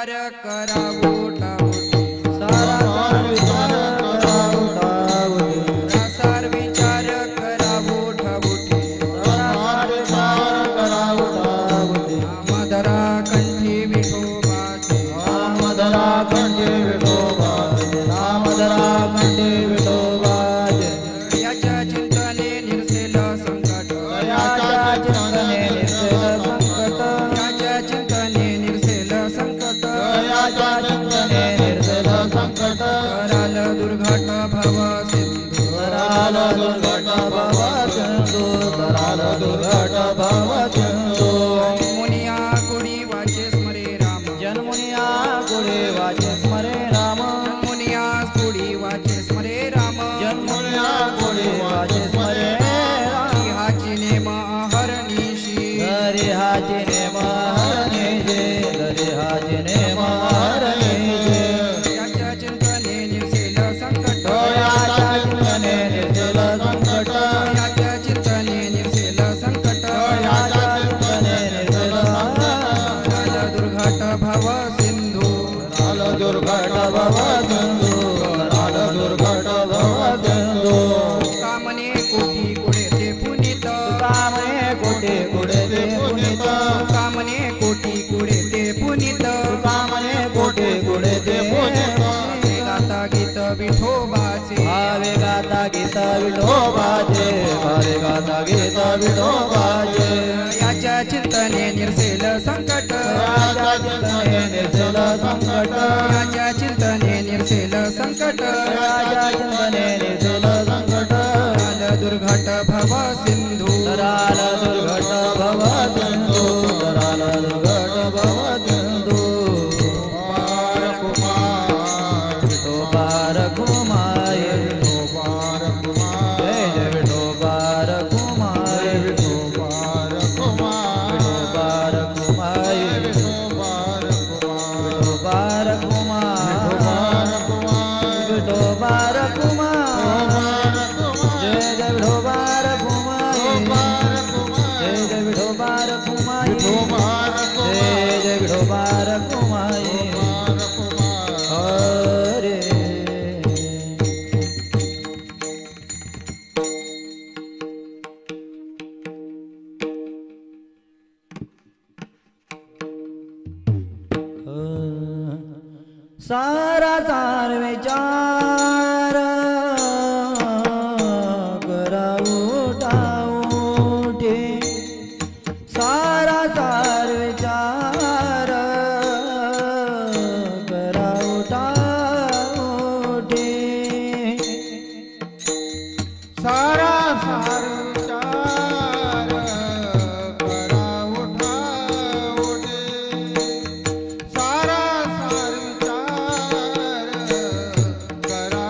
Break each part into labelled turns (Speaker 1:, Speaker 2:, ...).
Speaker 1: विचार करा उठाउठी
Speaker 2: सारासार विचार करा उठाउठी
Speaker 1: सारासार विचार करा उठाउठी
Speaker 2: सारासार विचार करा उठाउठी
Speaker 1: मधरा कंठी विठोबाचे
Speaker 2: मधरा कंठी विठोबाचे मधरा कंठी विठोबाचे
Speaker 1: याच्या चिंतने निर्सेल संकट
Speaker 2: याच्या चिंतने निर्सेल संकट
Speaker 1: याच्या चिंतने निर्सेल संकट
Speaker 2: याच्या चिंतने निर्सेल संकट
Speaker 1: कराल दुर्घट भव सिंधू
Speaker 2: तराल दुर्घट भव सिंधू तराल दुर्घट भव सिंधू
Speaker 1: मुनिया कुडी वाचे स्मरे राम
Speaker 2: जन्मुनिया गुणे वाचे स्मरे राम
Speaker 1: मुनिया कुडी वाचे स्मरे राम
Speaker 2: जन्मुनिया गुणे वाचे स्मरे राम
Speaker 1: हाची नेम हरणीशी
Speaker 2: हरी हाची नेम हरणे हरी हाची नेम हरणे
Speaker 1: याच्या चिंतने निर्सेल संकट
Speaker 2: याच्या चिंतने निर्सेल संकट
Speaker 1: याच्या चिंतने निर्सेल संकट
Speaker 2: याच्या चिंतने निर्सेल
Speaker 1: कराल दुर्घट भव सिंधू
Speaker 2: राल दुर्घट भव सिंधू राल दुर्घट भव सिंधू
Speaker 1: कामने कोटी कुडे ते पुनित
Speaker 2: कामने कोटी कुडे ते पुनित
Speaker 1: कामने कोटी कुडे ते पुनित
Speaker 2: कामने कोटी कुडे ते पुनित
Speaker 1: गाता गीत विठोबाचे
Speaker 2: भावे गाता गीत विठोबाचे भावे गाता गीत विठोबाचे
Speaker 1: याच्या चिंतने निर्सेल संकट
Speaker 2: राजा चिंतने निर्सेल संकट
Speaker 1: याच्या चिंतने निर्सेल संकट
Speaker 2: राजा चिंतने निर्सेल संकट
Speaker 1: काल दुर्घट भव सिंधू
Speaker 2: तराल दुर्घट भव सिंधू तराल दुर्घट भव सिंधू विठोबार कुमाय विठोबार कुमाय जय जय विठोबार कुमाय विठोबार कुमाय विठोबार कुमाय विठोबार कुमाय जय जय विठोबार कुमाय जय जय विठोबार कुमाय जय जय विठोबार कुमाय हरे सारा सार विचार करा उठाउठी सारा सार विचार करा उठाउठी
Speaker 3: सारा सार विचार करा उठाउठी सारा सार विचार करा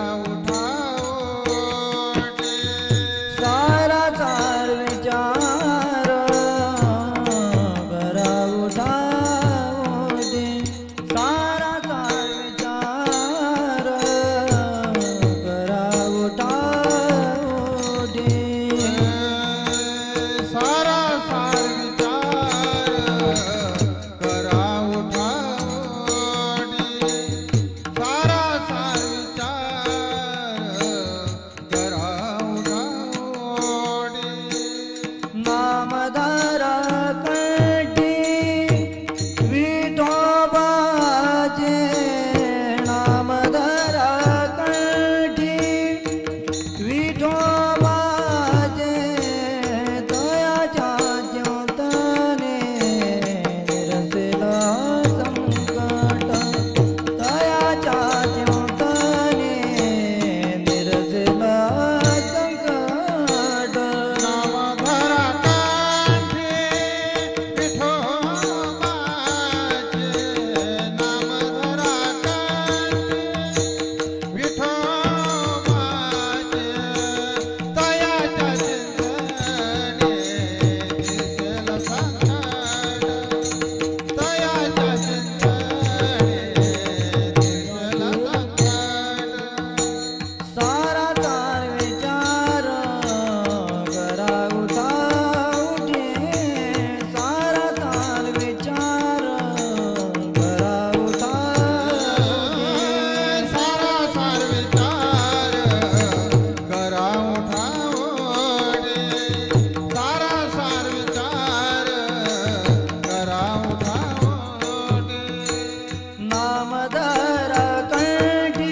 Speaker 2: नामधरा कंठी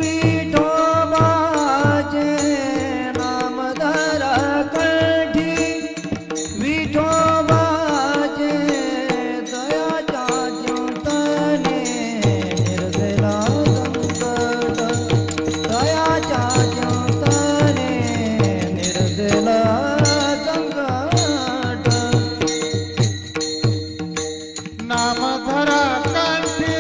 Speaker 2: विठोबाचे नामधरा कंठी विठोबाचे दयाच्या चिंतने निर्जला संकट दयाच्या चिंतने निर्जला संकट
Speaker 3: नामधरा कंठी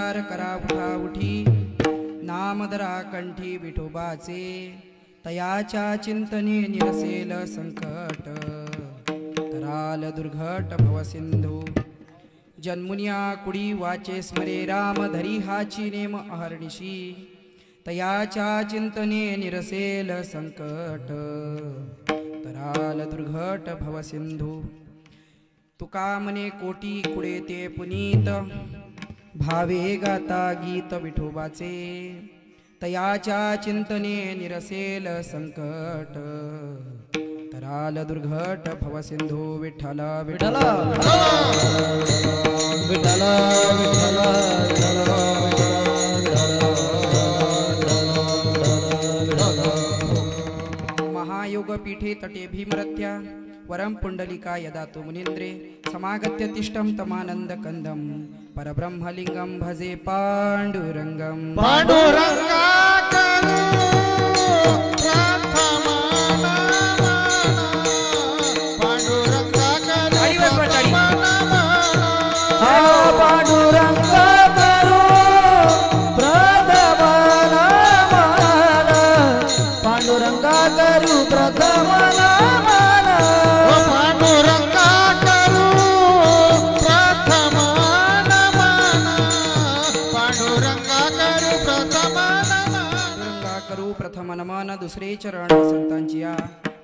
Speaker 1: विचार करा उठा उठी नामधरा कंठी विठोबाचे तयाच्या चिंतने निरसेल संकट तराल दुर्घट भवसिंधू जन्मुनिया कुडी वाचे स्मरे राम धरी हाची नेम अहर्निशी तयाच्या चिंतने निरसेल संकट तराल दुर्घट भवसिंधू तुका मने कोटी कुडे ते पुनीत भावे गाता गीत विठोबाचे तयाच्या चिंतने निरसेल संकट तराल दुर्घट भवसिंधू विठ्ठल
Speaker 2: विठ्ठल
Speaker 1: विठ्ठल
Speaker 2: विठ्ठल
Speaker 1: महायोग पीठे तटे भीमरथ्या वरम पुंडलिका यदा तु मुनींद्रे समागत्य तिष्ठम तमानंद कंदम परब्रह्मलिंगम भजे पांडुरंगम
Speaker 3: पांडुरंगा करू प्रथमा पांडुरंगा करू
Speaker 1: आदिवास वाटाडी.
Speaker 2: हा पांडुरंग करू प्रथम नमन पांडुरंगा करू प्रथम नमन
Speaker 3: पांडुरंगा करू प्रथम नमन पांडुरंगा करू प्रथम नमन
Speaker 1: पांडुरंगा करू प्रथम नमन दुसरे चरण संतांची या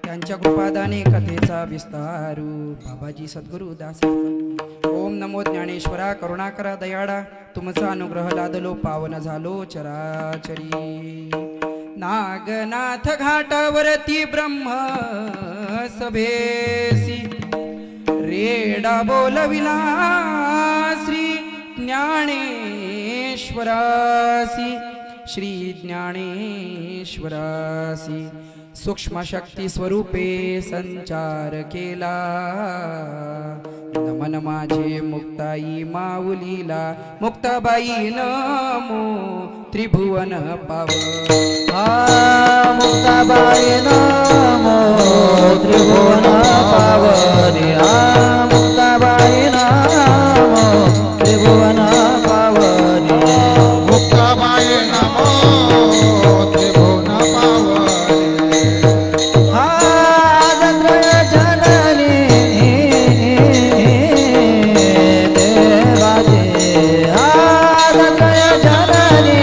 Speaker 1: त्यांच्या कृपादाने कथेचा विस्तारू बाबाजी सद्गुरु दास ओम नमो ज्ञानेश्वरा करुणाकरा दयाळा तुमचा अनुग्रह लादलो पावन झालो चराचरी नागनाथ घाटावरती ब्रह्म सभेसी रेडा बोलविला श्री ज्ञानेश्वरासी श्री ज्ञानेश्वरासी सूक्ष्म शक्ती स्वरूपे संचार केला नमन माझे मुक्ताई माऊलीला मुक्ताबाई नमो त्रिभुवन पाव
Speaker 2: हा मुक्ताबाई नमो त्रिभुवन पावनी हा मुक्ताबाई नमो त्रिभुवन पावनी
Speaker 3: मुक्ताबाई नमो त्रिभुवन पावनी
Speaker 2: हा दत्रय जननी देवाचे हा दत्रय जननी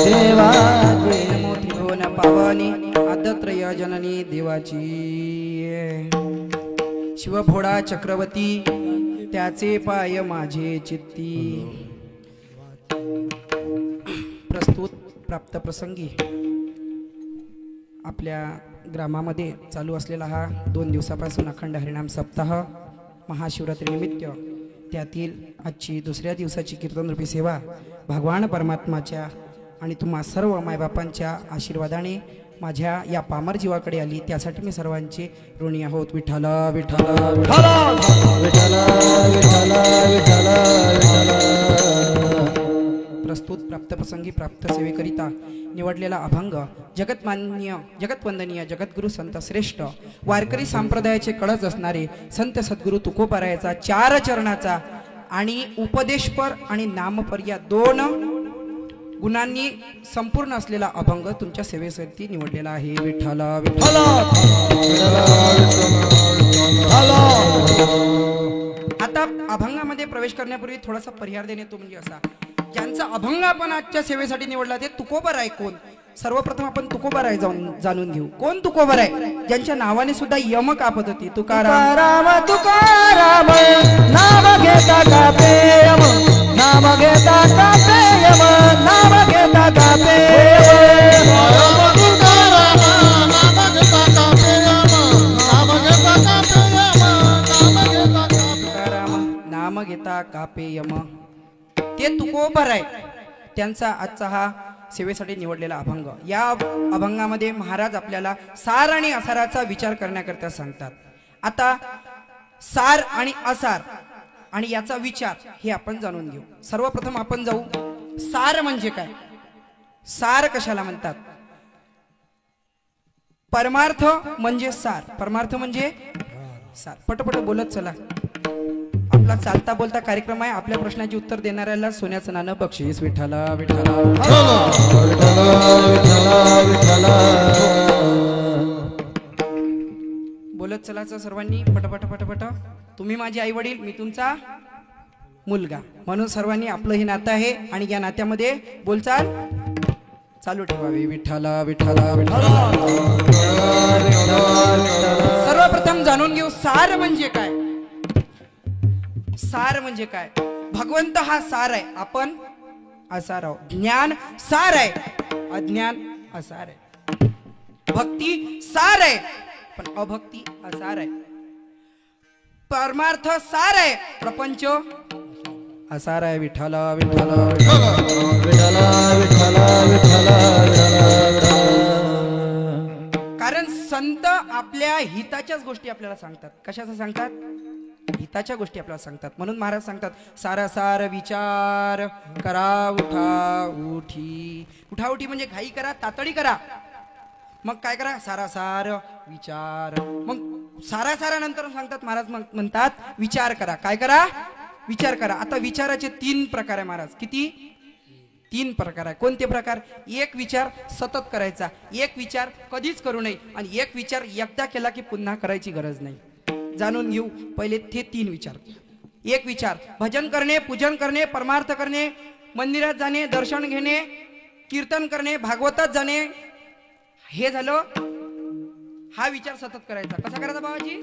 Speaker 2: देवाचे
Speaker 1: नमो त्रिभुवन पावनी आदत्रय जननी देवाची शिवभोळा चक्रवर्ती त्याचे पाय माझे चित्ती प्रस्तुत प्राप्त प्रसंगी आपल्या ग्रामामध्ये चालू असलेला हा 2 दिवसापासून अखंड हरिनाम सप्ताह महाशिवरात्री निमित्त त्यातील आजची दुसऱ्या दिवसाची कीर्तनरूपी सेवा भगवान परमात्माच्या आणि तुम्हा सर्व मायबापांच्या आशीर्वादाने माझ्या या पामर जीवाकडे आली त्यासाठी मी सर्वांचे ऋणी आहोत विठ्ठल विठ्ठल
Speaker 2: विठ्ठल विठ्ठल विठ्ठल
Speaker 1: प्रस्तुत प्राप्त प्रसंगी प्राप्त सेवेकरिता निवडलेला अभंग जगतमान्य जगतवंदनीय जगद्गुरु संत श्रेष्ठ वारकरी संप्रदायाचे कळस असणारे संत सद्गुरु तुकोबारायाचा 4 चरणाचा आणि उपदेशपर आणि नामपर या 2 गुणांनी संपूर्ण असलेला अभंग तुमच्या सेवेसाठी निवडलेला आहे विठ्ठल विठ्ठल आता अभंगामध्ये प्रवेश करण्यापूर्वी थोडासा परिहार देणे तो म्हणजे असा ज्यांचा अभंग आपण आजच्या सेवेसाठी निवडला ते तुकोबाराय कोण सर्वप्रथम आपण तुकोबाराय जाणून घेऊ कोण तुकोबाराय ज्यांच्या नावाने सुद्धा यम कापत होती तुकाराम
Speaker 2: तुकाराम नाम घेता कापे यम नाम घेता कापे यम नाम घेता कापे
Speaker 1: नाम घेता कापे यम ते तुकोबाराय त्यांचा आजचा हा सेवेसाठी निवडलेला अभंग या अभंगामध्ये महाराज आपल्याला सार आणि असाराचा विचार करण्याकरता सांगतात आता सार आणि असार आणि याचा विचार हे आपण जाणून घेऊ सर्वप्रथम आपण जाऊ सार म्हणजे काय सार कशाला म्हणतात परमार्थ म्हणजे सार परमार्थ म्हणजे सार पटपट बोलत चला आपला चालता बोलता कार्यक्रम आहे. आपल्या प्रश्नाची उत्तर देणाऱ्याला सोन्याचं नाणं बक्षीस. विठ्ठला विठ्ठला. बोलत चलाचं सर्वांनी पटपट पटपट. तुम्ही माझे आई वडील, मी तुमचा मुलगा, म्हणून सर्वांनी आपलं हे नातं आहे आणि या नात्यामध्ये बोलचाल चालू ठेवावी. विठ्ठला विठ्ठला विठ्ठला. सर्वप्रथम जाणून घेऊ सार म्हणजे काय. सार म्हणजे काय. भगवंत हा सार आहे, आपण असार आहोत. ज्ञान सार आहे, अज्ञान असार आहे. भक्ती सार आहे, पण अभक्ती असार आहे. परमार्थ सार आहे, प्रपंच असार आहे. विठ्ठला विठ्ठला कारण संत आपल्या हिताच्याच गोष्टी आपल्याला सांगतात. कशाचं सांगतात? हिताच्या गोष्टी आपल्याला सांगतात. म्हणून महाराज सांगतात सारासार विचार करा उठा उठी. उठाउठी म्हणजे घाई करा, तातडी करा. मग काय करा? सारासार विचार. मग सारासारानंतर सांगतात महाराज, मग म्हणतात विचार करा. काय करा? विचार करा. आता विचाराचे 3 प्रकार आहे महाराज. किती? 3 प्रकार आहे. कोणते प्रकार? एक विचार सतत करायचा, एक विचार कधीच करू नये, आणि एक विचार एकदा केला की पुन्हा करायची गरज नाही. जाणून घेऊ पहिले ते 3 विचार. एक विचार भजन करणे, पूजन करणे, परमार्थ करणे, मंदिरात जाणे, दर्शन घेणे, कीर्तन करणे, भागवतात जाणे. हे झालं. हा विचार सतत करायचा. कसा करायचा बाबाजी?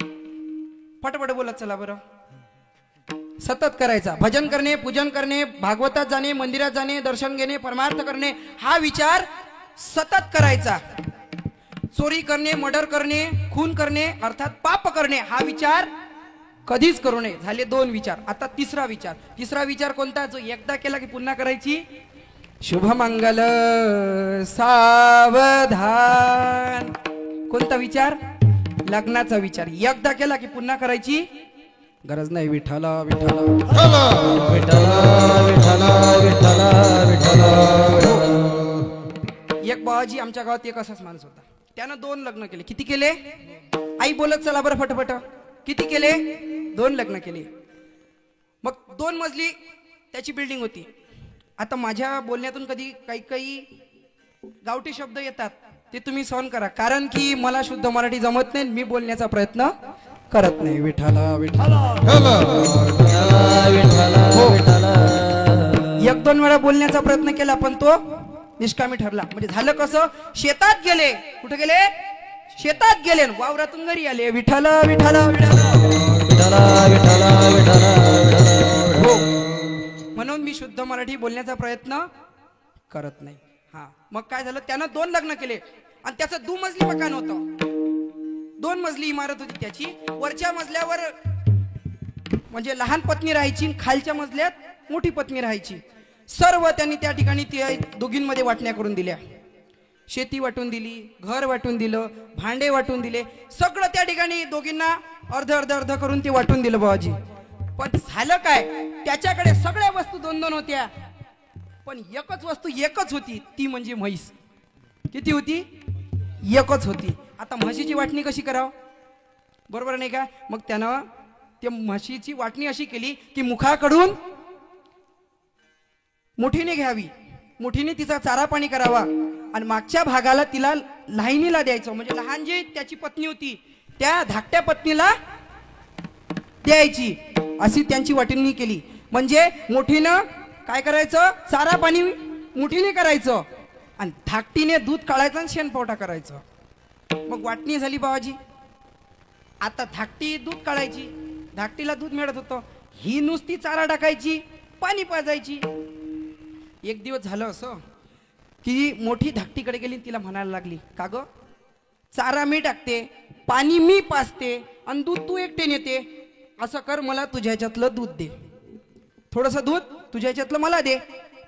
Speaker 1: फटफट बोलत चला बरं. सतत करायचा. भजन करणे, पूजन करणे, भागवतात जाणे, मंदिरात जाणे, दर्शन घेणे, परमार्थ करणे, हा विचार सतत करायचा. चोरी करणे, मर्डर करणे, खून करणे अर्थात पाप करणे, हा विचार कधीच करू नये. झाले 2 विचार. आता तिसरा विचार. तिसरा विचार कोणता? जो एकदा केला की पुन्हा करायची. शुभमंगल सावधान. कोणता विचार? लग्नाचा विचार. एकदा केला की पुन्हा करायची गरज नाही. विठ्ठला विठ्ठला एक बाबाजी आमच्या गावात एक असाच माणूस होता. त्यानं 2 लग्न केले. किती केले? आई बोलत चला बरं फटफट. किती केले? 2 लग्न केले. मग 2 मजली त्याची बिल्डिंग होती. आता माझ्या बोलण्यातून कधी काही गावठी शब्द येतात, ते तुम्ही सहन करा, कारण की मला शुद्ध मराठी जमत नाही. मी बोलण्याचा प्रयत्न करत नाही. विठ्ठला विठ्ठला. 1-2 वेळा बोलण्याचा प्रयत्न केला, पण तो निष्कामी ठरला. म्हणजे झालं कसं? शेतात गेले. कुठे गेले? शेतात गेले. वावरातून घरी आले. विठ्ठला विठ्ठला हो. म्हणून मी शुद्ध मराठी बोलण्याचा प्रयत्न करत नाही. हा. मग काय झालं? त्यानं 2 लग्न केले आणि त्याचं 2 मजली मकान होतं. 2 मजली इमारत होती त्याची. वरच्या मजल्यावर म्हणजे लहान पत्नी राहायची, खालच्या मजल्यात मोठी पत्नी राहायची. सर्व त्यांनी त्या ठिकाणी दोघींमध्ये वाटण्या करून दिल्या. शेती वाटून दिली, घर वाटून दिलं, भांडे वाटून दिले, सगळं त्या ठिकाणी दोघींना अर्ध अर्ध अर्ध करून ते वाटून दिलं बाबाजी. पण झालं काय? त्याच्याकडे सगळ्या वस्तू 2-2 होत्या, पण एकच वस्तू एकच होती, ती म्हणजे म्हैस. किती होती? एकच होती. आता म्हशीची वाटणी कशी करावं? बरोबर नाही का? मग त्यानं ते म्हशीची वाटणी अशी केली की मुखाकडून मुठीने घ्यावी, मुठीने तिचा चारा पाणी करावा आणि मागच्या भागाला तिला लाहिणीला द्यायचं. म्हणजे लहान जी त्याची पत्नी होती त्या धाकट्या पत्नीला द्यायची. अशी त्यांची वाटणी केली. म्हणजे मुठीनं काय करायचं? चारा पाणी मुठीने करायचं आणि धाकटीने दूध काढायचं आणि शेणपावटा करायचं. मग वाटणी झाली बाबाजी. आता धाकटी दूध काढायची, धाकटीला दूध मिळत होतं, ही नुसती चारा टाकायची, पाणी पाजायची. एक दिवस झालं असं की मोठी धाकटीकडे गेली, तिला म्हणायला लागली, का ग, चारा मी टाकते, पाणी मी पाजते आणि दूध तू एकटे नेते, असं कर, मला तुझ्या ह्याच्यातलं दूध दे, थोडंसं दूध तुझ्या ह्याच्यातलं मला दे.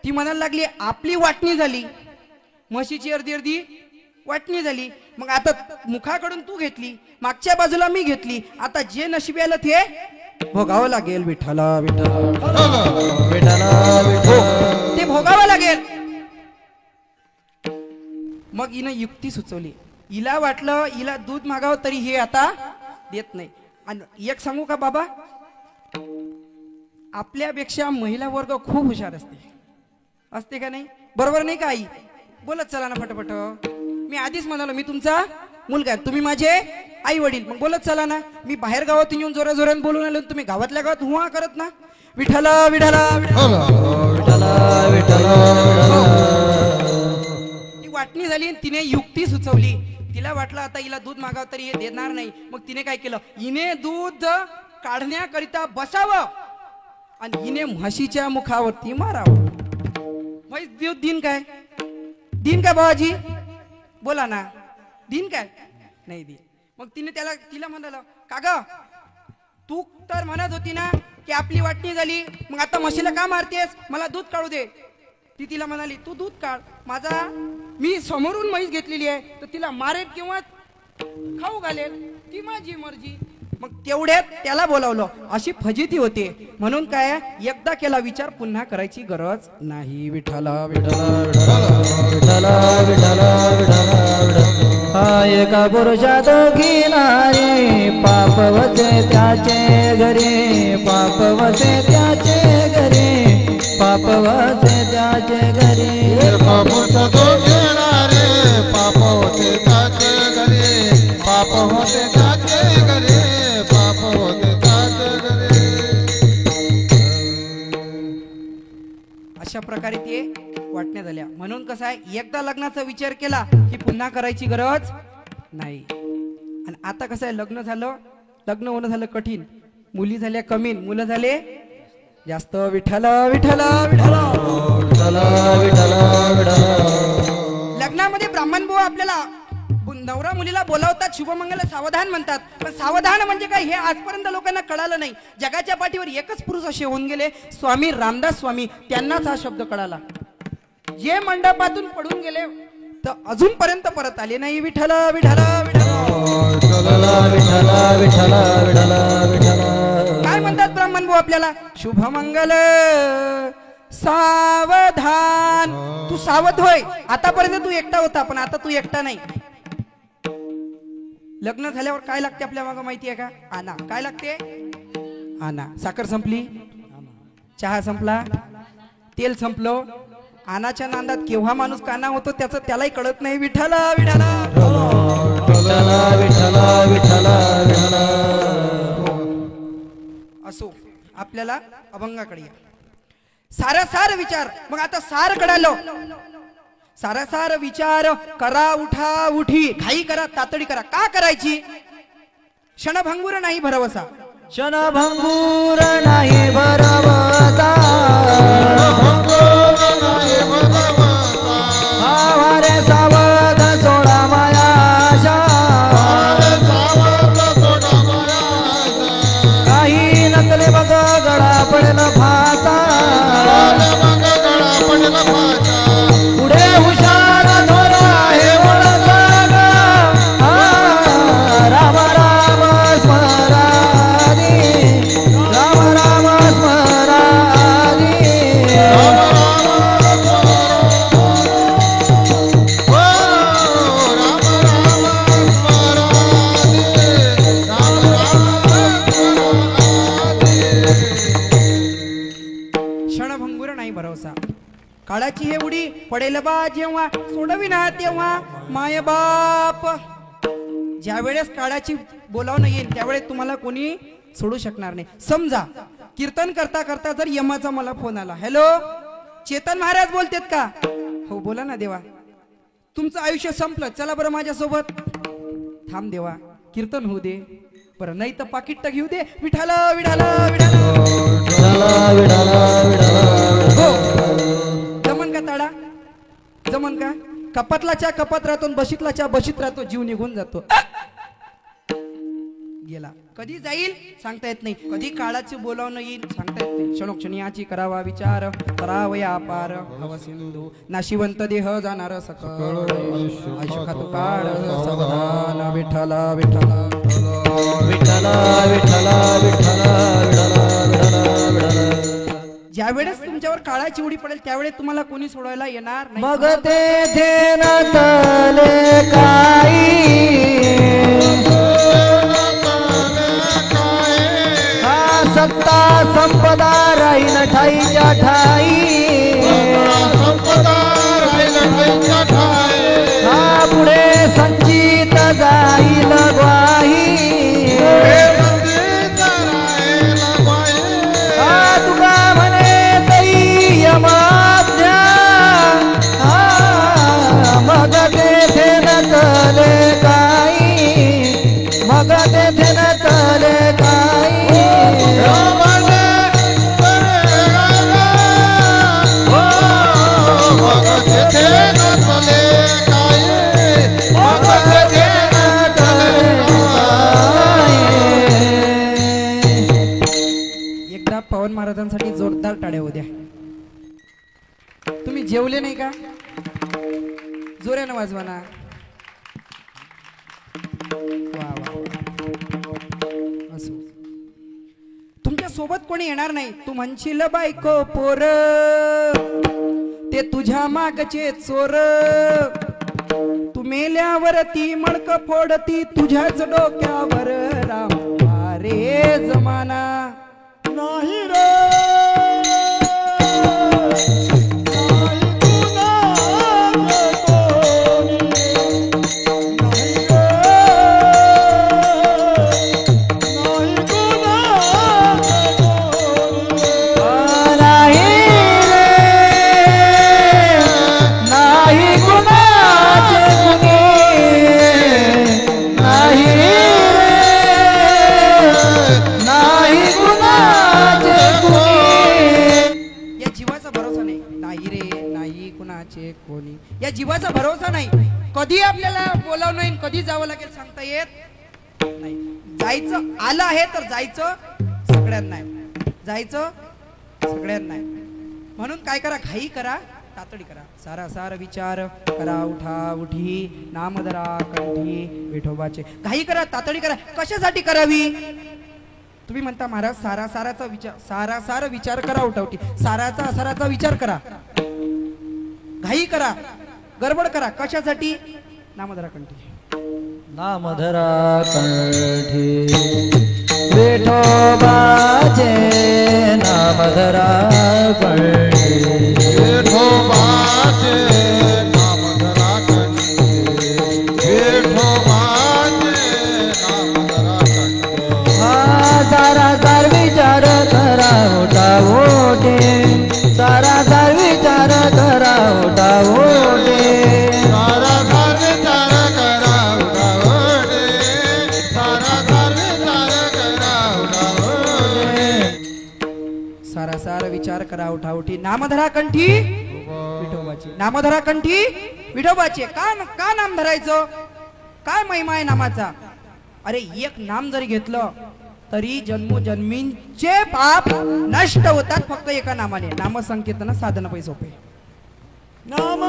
Speaker 1: ती म्हणायला लागली, आपली वाटणी झाली, म्हशीची अर्धी अर्धी वाटणी झाली. मग आता मुखाकडून तू घेतली, मागच्या बाजूला मी घेतली, आता जे नशिबी आलं ते भोगावं लागेल. विठ्ठला विठ्ठला ते भोगावं लागेल. मग हिनं युक्ती सुचवली. हिला वाटलं हिला दूध मागावं तरी हे आता देत नाही. आणि एक सांगू का बाबा, आपल्यापेक्षा महिला वर्ग खूप हुशार असते का नाही? बरोबर नाही का आई? बोलत चला ना पटपट. मी आधीच म्हणालो मी तुमचा मुलगा आहे, तुम्ही माझे आई वडील, मग बोलत चला ना. मी बाहेर गावातून येऊन जोरा जोरात बोलून आलो, तुम्ही गावातल्या गावात हुआ करत ना. विठ्ठल विठ्ठल ती वाटणी झाली, तिने युक्ती सुचवली. तिला वाटलं आता हिला दूध मागावं तरी हे देणार नाही. मग तिने काय केलं, हिने दूध काढण्याकरिता बसावं आणि हिने म्हशीच्या मुखावरती मारावं. म्हैस दूध दिन काय? दिन काय बाबाजी? बोला ना, दिन काय? नाही दिन. मग तिला म्हणालं, का ग तू तर म्हणत होती ना की आपली वाटणी झाली, मग आता म्हशीला का मारतेस? मला दूध काढू दे. ती तिला म्हणाली, तू दूध काढ, मी समोरून म्हैस घेतलेली आहे, तर तिला मारेल किंवा खाऊ घालेल, ती माझी मर्जी. मग तेवढ्यात त्याला बोलावलं. अशी फजिती होते. म्हणून काय, एकदा केला विचार पुन्हा करायची गरज नाही. विठ्ठल विठ्ठल
Speaker 2: विठ्ठल विठ्ठल विठ्ठल. हा एका पुरुषा दोघी नारी, पाप वसे त्याचे घरी, पाप वसे त्याचे घरी, पाप वसे त्याचे घरी.
Speaker 3: बापूचा तो घेणारे पाप होते त्याचे घरी, पाप होते त्याचे घरी, पाप होते त्याचे घरी.
Speaker 1: अशा प्रकारे ते वाटण्या झाल्या. म्हणून कसं आहे, एकदा लग्नाचा विचार केला की पुन्हा करायची गरज नाही. आणि आता कसं आहे, लग्न होणं झालं कठीण, मुली झाल्या कमी, मुलं झाले जास्त. विठ्ठल विठ्ठल विठ्ठल लग्नामध्ये ब्राह्मण भाऊ आपल्याला नवरा मुलीला बोलावतात, शुभमंगल सावधान म्हणतात. पण सावधान म्हणजे काय हे आजपर्यंत लोकांना कळालं नाही. जगाच्या पाठीवर एकच पुरुष असे होऊन गेले, स्वामी रामदास स्वामी, त्यांनाच हा शब्द कळाला. जे मंडपातून पडून गेले तर अजूनपर्यंत परत आले नाही. विठ्ठल विठ्ठल काय म्हणतात ब्राह्मण भाऊ आपल्याला? शुभमंगल सावधान. तू सावध होय. आतापर्यंत तू एकटा होता, पण आता तू एकटा नाही. लग्न झाल्यावर काय लागते आपल्या मागं माहिती आहे का? आना. काय लागते? आना. साखर संपली, चहा संपला, तेल संपलं. आनाच्या नांदात केव्हा माणूस काना होतो त्यालाही कळत नाही. विठ्ठल विठ्ठल असो. आपल्याला अभंगाकडे या. सारासार विचार. मग आता सार कळालो. सारासार विचार करा, उठा उठी, घाई करा, तातडी करा. का करायची? क्षणभंगूर नाही भरवसा.
Speaker 2: क्षणभंगूर नाही भरवसा. आवारे सावध सोडा मायाशा. काही नकले बघ गळा पडेल फासा. पुढे हुशार धोरा हे ओळखा ग. राम राम स्मरानी, राम राम स्मरानी.
Speaker 1: क्षणभंगूर नाही भरवसा. काळाची हे उडी पडेल बा जेव्हा, सोडविना तेव्हा माय बाप. ज्या वेळेस काळाची बोलावणं येईल त्यावेळेस तुम्हाला कोणी सोडू शकणार नाही. समजा कीर्तन करता करता जर यमाचा मला फोन आला, हॅलो चेतन महाराज बोलतेत का? हो बोला ना देवा. तुमचं आयुष्य संपलं, चला बरं माझ्यासोबत. थांब देवा, कीर्तन होऊ दे बरं, नाही तर पाकिट तर घेऊ दे. विठाल विठाल हो. जमन का ताडा? जमन का? कपातलाच्या कपात राहतो, बशीतलाच्या बशीत राहतो, जीव निघून जातो. गेला. कधी जाईल सांगता येत नाही. कधी काळाचे बोलावणं येईल सांगता येत नाही. क्षणोक्षणी याची करावा विचार, करावया पार. हवा सिंधू नाशिवंत देह जाणार सकळ, आयुष्य खातो काळ सावधान. विठ्ठल विठ्ठल
Speaker 2: विठ्ठल विठ्ठल विठ्ठल
Speaker 1: ज्या वेळेस तुमच्यावर काळाची उडी पडेल त्यावेळेस तुम्हाला कोणी सोडवायला येणार नाही.
Speaker 2: मग ते धेन तले काही सत्ता संपदा राहीन ठाईच्या ठाई
Speaker 3: संपदा राहील ठाईच्या ठाई
Speaker 2: हा पुढे संचित जाईल ग्वाही हा तुका म्हणे तई यमाज्ञा हा मग तेथे न चले काही मग तेथे न चले काही
Speaker 1: एकदा पवन महाराजांसाठी जोरदार टाळ्या होऊ द्या. तुम्ही जेवले नाही का? जोरानं वाजवा ना. वा वा वा. असो. तुमच्या सोबत कोणी येणार नाही. तू म्हणशील बायको पोर ते तुझ्या मागचे चोर तू मेल्यावर ती मडक फोडती तुझ्याच डोक्यावर राम अरे जमाना
Speaker 2: नाही रे
Speaker 1: कोणी या जीवाचा भरोसा नाही. कधी आपल्याला बोलावं नाही कधी जावं लागेल सांगता येत नाही. जायचं आलं आहे तर जायचं सगळ्यांना जायचं सगळ्यांना. म्हणून काय करा घाई करा तातडी करा सारासार विचार करा उठा उठी नाम धरा कंठी विठोबाचे. घाई करा तातडी करा. कशासाठी करावी? तुम्ही म्हणता महाराज सारासार विचार करा उठावटी. साराचा विचार करा. घाई करा गडबड करा. कशासाठी? नामधरा कंठी
Speaker 2: नामधरा कंठी विठोबाचे नामधरा कंठी
Speaker 3: विठोबाचे नामधरा कंठी विठोबाचे नामधरा कंठी
Speaker 2: सारासार विचार करा उठा ओटे सारासार विचार करा उठा ओटे
Speaker 3: सारासार विचार करा उठा ओटे सारासार विचार करा उठा ओटे
Speaker 1: सारासार विचार करा उठाउठी. नामधरा कंठी विठोबाची. नामधरा कंठी विठोबाची. का नाम धरायचं? काय महिमा आहे नामाचा? अरे एक नाम जरी घेतलं तरी जन्मोजन्मींचे पाप नष्ट होतात फक्त एका नामाने. नाम संकीर्तन साधन पैसे सोपे.
Speaker 2: नाम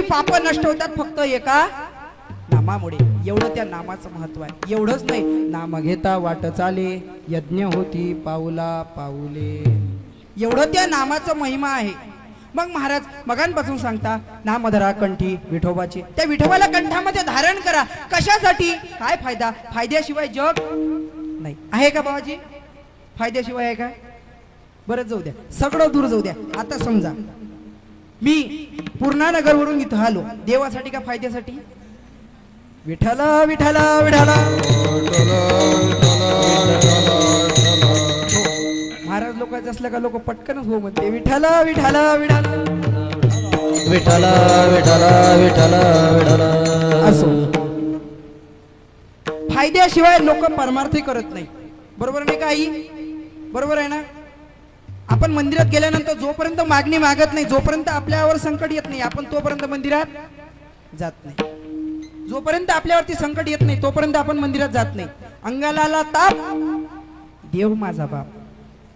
Speaker 1: पाप नष्ट होतात फक्त एका नामामुळे. एवढं त्या नामाचं महत्व आहे. एवढंच नाही नाम घेता वाट चाले यज्ञ होती पाऊला पाऊले. एवढं त्या नामाचं महिमा आहे. मग महाराज मगांपासून सांगता नामधरा कंठी विठोबाची. त्या विठोबाला कंठामध्ये धारण करा. कशासाठी? काय फायदा? फायद्याशिवाय जग नाही आहे का बाबाजी? फायद्याशिवाय आहे का? बरं जाऊ द्या सगळं दूर जाऊ द्या. आता समजा मी पूर्णानगरवरून इथं आलो देवासाठी का फायद्यासाठी? विठ्ठल विठ्ठल विठ्ठल. महाराज लोकांचं असलं का लोक पटकनच हो म्हणते विठ्ठल विठ्ठल विठ्ठल.
Speaker 2: विठ्ठल विठ्ठल विठ्ठल विठ्ठल.
Speaker 1: असो, फायद्याशिवाय लोक परमार्थही करत नाही. बरोबर नाही का आई? बरोबर आहे ना? आपण मंदिरात गेल्यानंतर जोपर्यंत मागणी मागत नाही, जोपर्यंत आपल्यावर संकट येत नाही, आपण तोपर्यंत मंदिरात जात नाही. जोपर्यंत आपल्यावरती संकट येत नाही तोपर्यंत आपण मंदिरात जात नाही. अंगाला आला ताप, देव माझा बाप.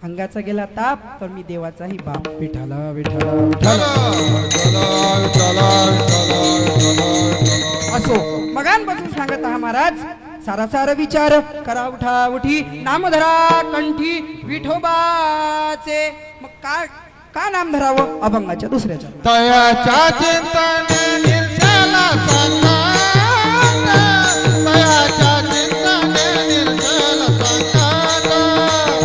Speaker 1: अंगाचा गेला ताप तर मी देवाचाही बाप. विठ्ठल विठ्ठल विठ्ठल. असो, मगांपासून सांगत आहा महाराज, सारासार विचार करा उठा उठी, नाम धरा कंठी विठोबाचे. मग का नाम धरावं? अभंगाच्या दुसऱ्याच्या.
Speaker 3: तयाच्या चिंतने निर्जला संतान, तयाच्या चिंतने निर्जला संतान,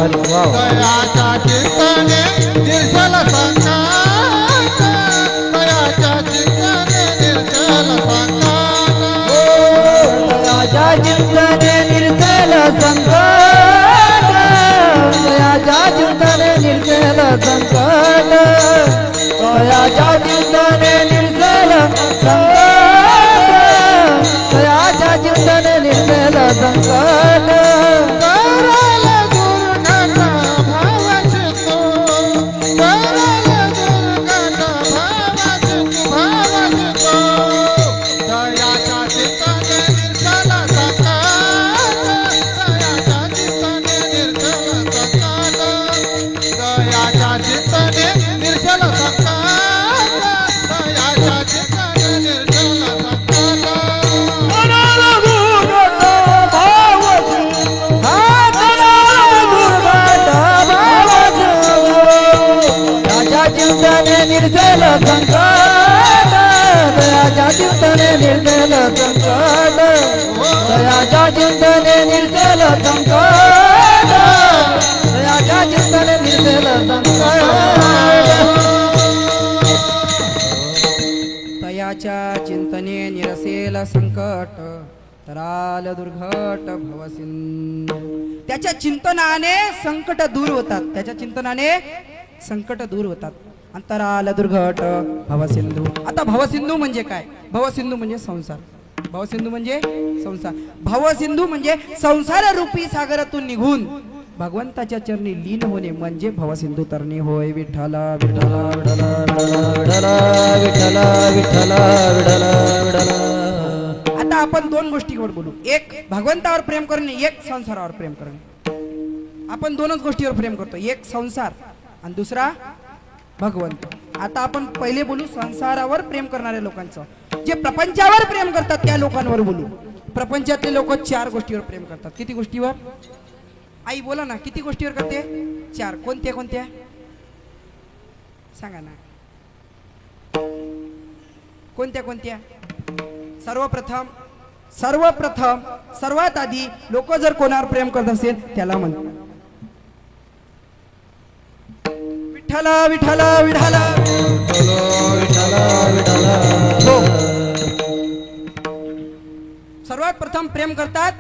Speaker 2: अरे वा.
Speaker 3: तयाच्या चिंतने निर्जला संतान, तयाच्या चिंतने निर्जला संतान.
Speaker 2: दयाच्या चिंतने निर्जल संकट, दयाच्या चिंतने निर्जल संकट, दयाच्या चिंतने निर्जल संकट, दयाच्या चिंतने निर्जल संकट.
Speaker 3: कराल दुर्गत भावाची तू, कराल दुर्गत भावाची तू, भावाची तू. दयाच्या चिंतने निर्जला संकट, दयाच्या चिंतने निर्जला संकट, दयाच्या चिंतने निर्जला संकट, दयाच्या चिंतने निर्जला संकट.
Speaker 2: चिंतने निर्जल संकट, दयाच्या चिंतने निर्जल संकट, दयाच्या चिंतने निर्जल संकट, दयाच्या चिंतने निर्जल संकट.
Speaker 1: तयाच्या चिंतने निरसेल संकट, तराल दुर्घट भवसिंधू. त्याच्या चिंतनाने संकट दूर होतात. त्याच्या चिंतनाने संकट दूर होतात. अंतराल दुर्घट भवसिंधू. आता भवसिंधू म्हणजे काय? भवसिंधू म्हणजे संसार. भवसिंधू म्हणजे संसार. भवसिंधू म्हणजे संसार रूपी सागरातून निघून भगवंताच्या चरणी लीन होणे म्हणजे भवसिंधू तरणे होय. विठ्ठल विठ्ठल विठ्ठल
Speaker 2: विठ्ठल विठ्ठल विठ्ठल विठ्ठल विठ्ठल.
Speaker 1: आता आपण दोन गोष्टीवर बोलू. एक भगवंतावर प्रेम करणे, एक संसारावर प्रेम करणे. आपण दोनच गोष्टीवर प्रेम करतो, एक संसार आणि दुसरा भगवंत. आता आपण पहिले बोलू संसारावर प्रेम करणाऱ्या लोकांचं. जे प्रपंचावर प्रेम करतात त्या लोकांवर बोलू. प्रपंचातले लोक चार गोष्टीवर प्रेम करतात. किती गोष्टीवर? आई बोला ना, किती गोष्टीवर करते? चार. कोणत्या कोणत्या सांगा ना, कोणत्या कोणत्या? सर्वप्रथम सर्वात आधी लोक जर कोणावर प्रेम करत असेल त्याला म्हणतात विठ्ठल विठ्ठल विठ्ठल. हो. सर्वात प्रथम प्रेम करतात